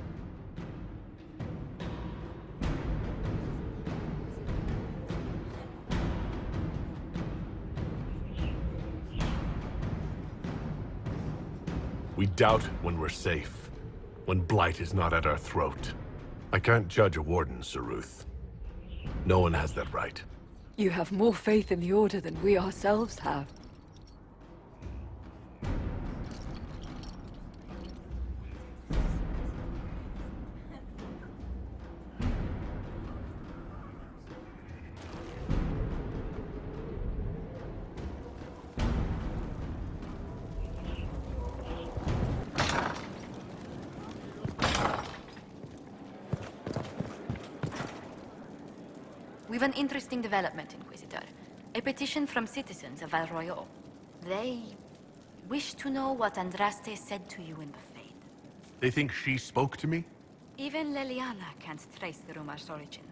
We doubt when we're safe, when Blight is not at our throat. I can't judge a warden, Sir Ruth. No one has that right. You have more faith in the Order than we ourselves have. We've an interesting development, Inquisitor. A petition from citizens of Val Royeaux. They wish to know what Andraste said to you in the Fade. They think she spoke to me? Even Leliana can't trace the rumor's origin.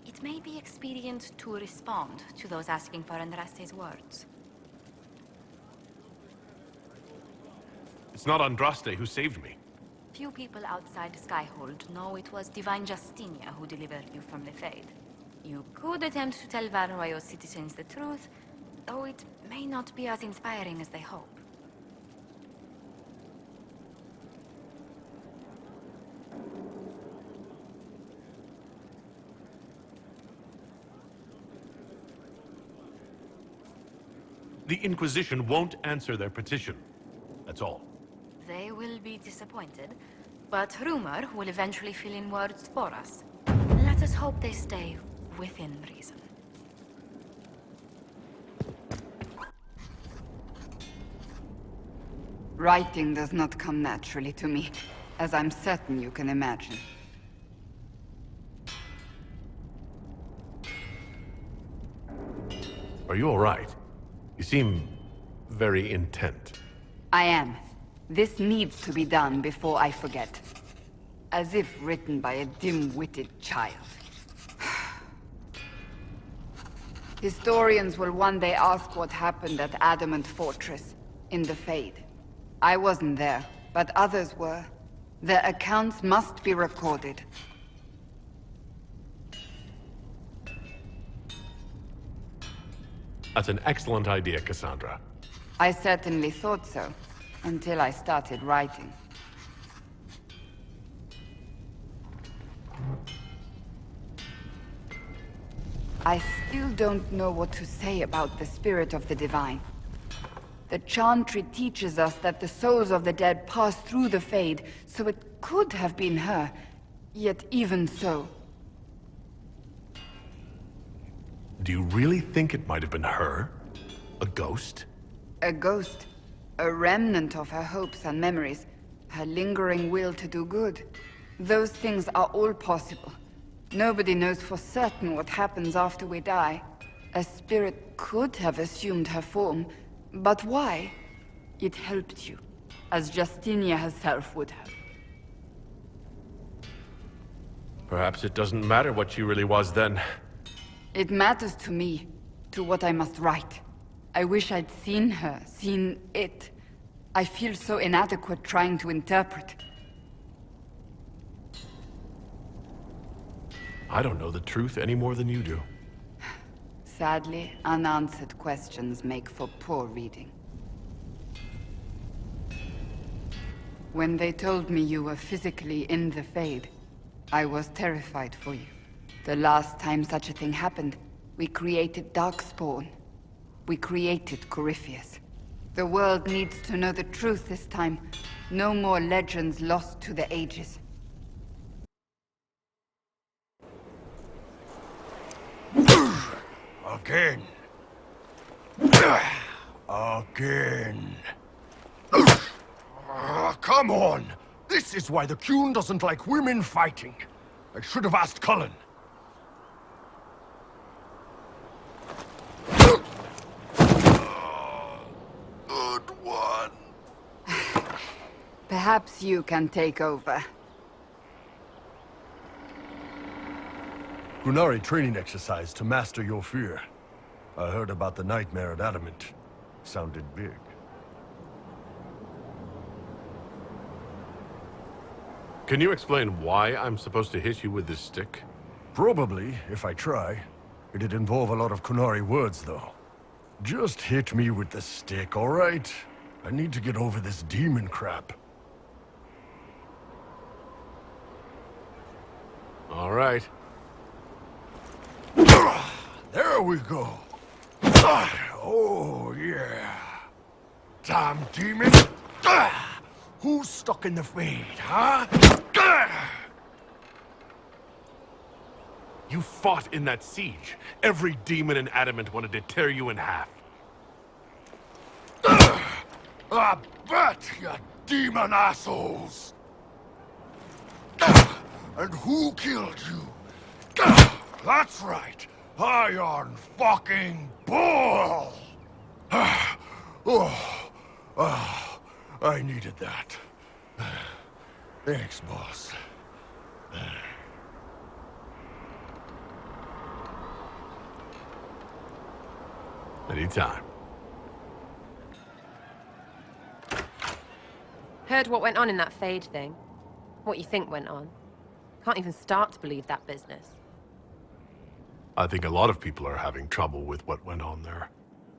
It may be expedient to respond to those asking for Andraste's words. It's not Andraste who saved me. Few people outside Skyhold know it was Divine Justinia who delivered you from the Fade. You could attempt to tell Val Royeaux citizens the truth, though it may not be as inspiring as they hope. The Inquisition won't answer their petition. That's all. They will be disappointed, but rumor will eventually fill in words for us. Let us hope they stay within reason. Writing does not come naturally to me, as I'm certain you can imagine. Are you all right? You seem very intent. I am. This needs to be done before I forget. As if written by a dim-witted child. Historians will one day ask what happened at Adamant Fortress, in the Fade. I wasn't there, but others were. Their accounts must be recorded. That's an excellent idea, Cassandra. I certainly thought so, until I started writing. I still don't know what to say about the spirit of the divine. The Chantry teaches us that the souls of the dead pass through the Fade, so it could have been her. Yet even so... Do you really think it might have been her? A ghost? A ghost. A remnant of her hopes and memories. Her lingering will to do good. Those things are all possible. Nobody knows for certain what happens after we die. A spirit could have assumed her form, but why? It helped you, as Justinia herself would have. Perhaps it doesn't matter what she really was then. It matters to me, to what I must write. I wish I'd seen her, seen it. I feel so inadequate trying to interpret. I don't know the truth any more than you do. Sadly, unanswered questions make for poor reading. When they told me you were physically in the Fade, I was terrified for you. The last time such a thing happened, we created Darkspawn. We created Corypheus. The world needs to know the truth this time. No more legends lost to the ages. Again. Again. Come on! This is why the Qun doesn't like women fighting. I should have asked Cullen. Good one. Perhaps you can take over. Qunari training exercise to master your fear. I heard about the nightmare at Adamant. Sounded big. Can you explain why I'm supposed to hit you with this stick? Probably, if I try. It'd involve a lot of Qunari words, though. Just hit me with the stick, all right? I need to get over this demon crap. All right. There we go. Oh, yeah. Damn demon. Who's stuck in the Fade, huh? You fought in that siege. Every demon in Adamant wanted to tear you in half. I bet, you demon assholes! And who killed you? That's right, Iron fucking Bull! I needed that. Thanks, boss. Anytime. Heard what went on in that Fade thing? What you think went on? Can't even start to believe that business. I think a lot of people are having trouble with what went on there.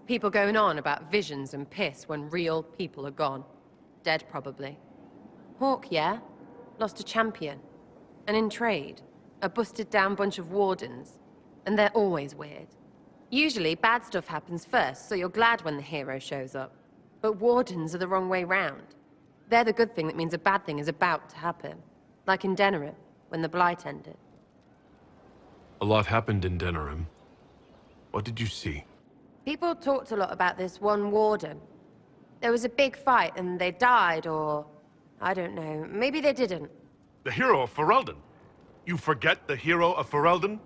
People going on about visions and piss when real people are gone. Dead, probably. Hawk, yeah? Lost a champion. And in trade, a busted down bunch of wardens. And they're always weird. Usually, bad stuff happens first, so you're glad when the hero shows up. But wardens are the wrong way round. They're the good thing that means a bad thing is about to happen. Like in Denerim, when the Blight ended. A lot happened in Denerim. What did you see? People talked a lot about this one warden. There was a big fight and they died, or... I don't know, maybe they didn't. The hero of Ferelden. You forget the hero of Ferelden?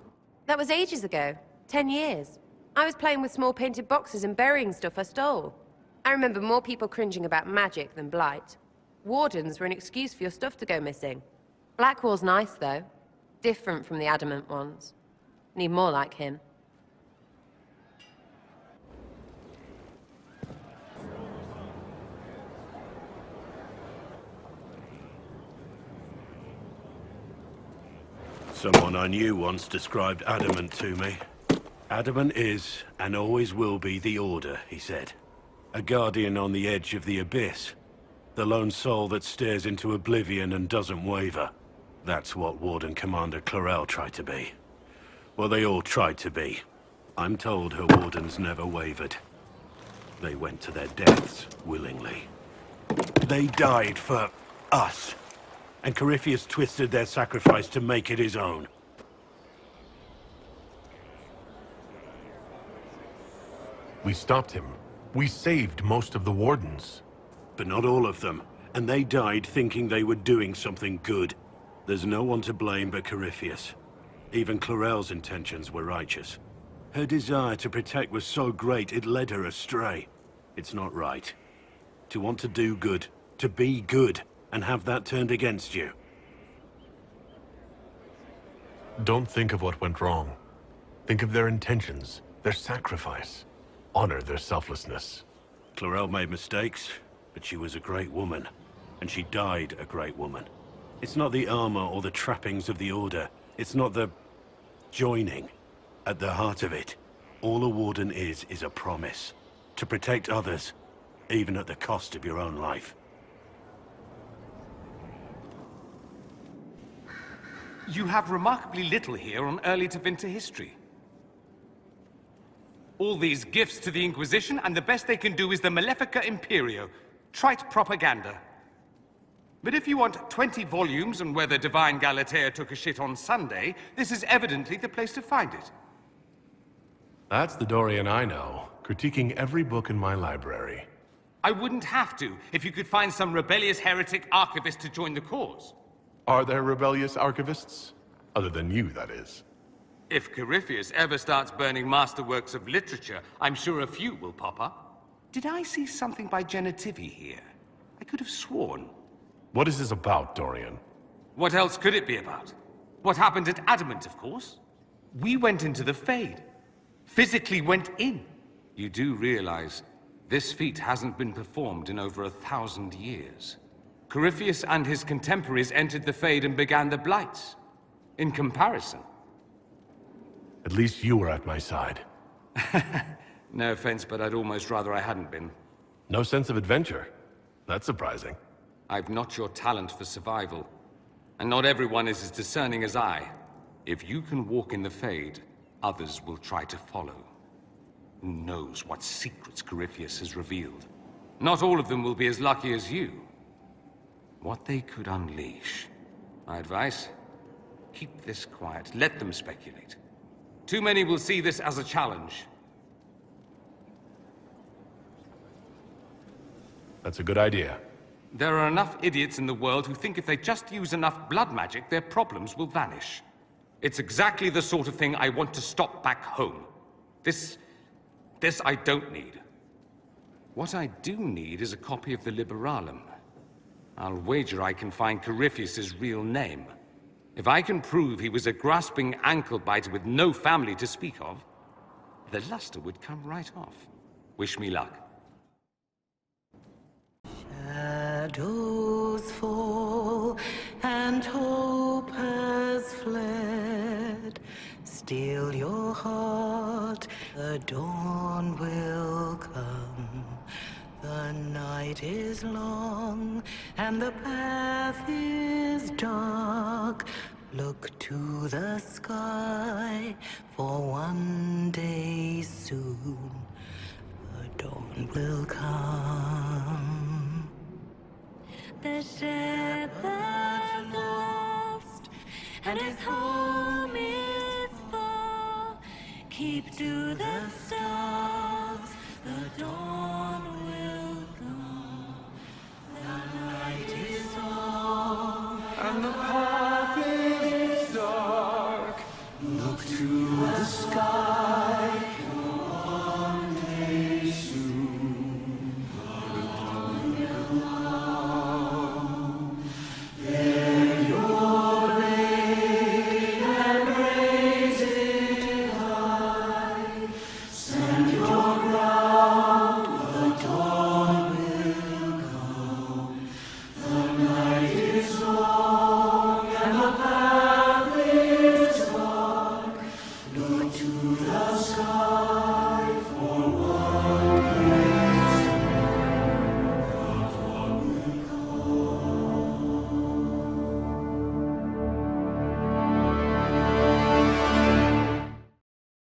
That was ages ago. 10 years. I was playing with small painted boxes and burying stuff I stole. I remember more people cringing about magic than Blight. Wardens were an excuse for your stuff to go missing. Blackwall's nice, though. Different from the Adamant ones. Need more like him. Someone I knew once described Adamant to me. Adamant is, and always will be, the Order, he said. A guardian on the edge of the abyss. The lone soul that stares into oblivion and doesn't waver. That's what Warden Commander Clarel tried to be. Well, they all tried to be. I'm told her wardens never wavered. They went to their deaths willingly. They died for us. And Corypheus twisted their sacrifice to make it his own. We stopped him. We saved most of the wardens. But not all of them. And they died thinking they were doing something good. There's no one to blame but Corypheus. Even Clarel's intentions were righteous. Her desire to protect was so great it led her astray. It's not right. To want to do good, to be good, and have that turned against you. Don't think of what went wrong. Think of their intentions, their sacrifice. Honor their selflessness. Clarel made mistakes, but she was a great woman. And she died a great woman. It's not the armor or the trappings of the Order. It's not the joining. At the heart of it, all a Warden is a promise. To protect others, even at the cost of your own life. You have remarkably little here on early Tevinter history. All these gifts to the Inquisition, and the best they can do is the Malefica Imperio. Trite propaganda. But if you want 20 volumes on whether Divine Galatea took a shit on Sunday, this is evidently the place to find it. That's the Dorian I know, critiquing every book in my library. I wouldn't have to, if you could find some rebellious heretic archivist to join the cause. Are there rebellious archivists? Other than you, that is. If Corypheus ever starts burning masterworks of literature, I'm sure a few will pop up. Did I see something by Genitivi here? I could have sworn. What is this about, Dorian? What else could it be about? What happened at Adamant, of course. We went into the Fade. Physically went in. You do realize this feat hasn't been performed in over 1,000 years. Corypheus and his contemporaries entered the Fade and began the Blights. In comparison. At least you were at my side. No offense, but I'd almost rather I hadn't been. No sense of adventure. That's surprising. I've not your talent for survival. And not everyone is as discerning as I. If you can walk in the Fade, others will try to follow. Who knows what secrets Corypheus has revealed? Not all of them will be as lucky as you. What they could unleash. My advice? Keep this quiet. Let them speculate. Too many will see this as a challenge. That's a good idea. There are enough idiots in the world who think if they just use enough blood magic, their problems will vanish. It's exactly the sort of thing I want to stop back home. This I don't need. What I do need is a copy of the Liberalum. I'll wager I can find Corypheus's real name. If I can prove he was a grasping ankle-biter with no family to speak of, the luster would come right off. Wish me luck. Shadows fall and hope has fled. Still your heart, the dawn will come. The night is long and the path is dark. Look to the sky, for one day soon the dawn will come. The shepherd's lost and his home is far. Keep to the stars.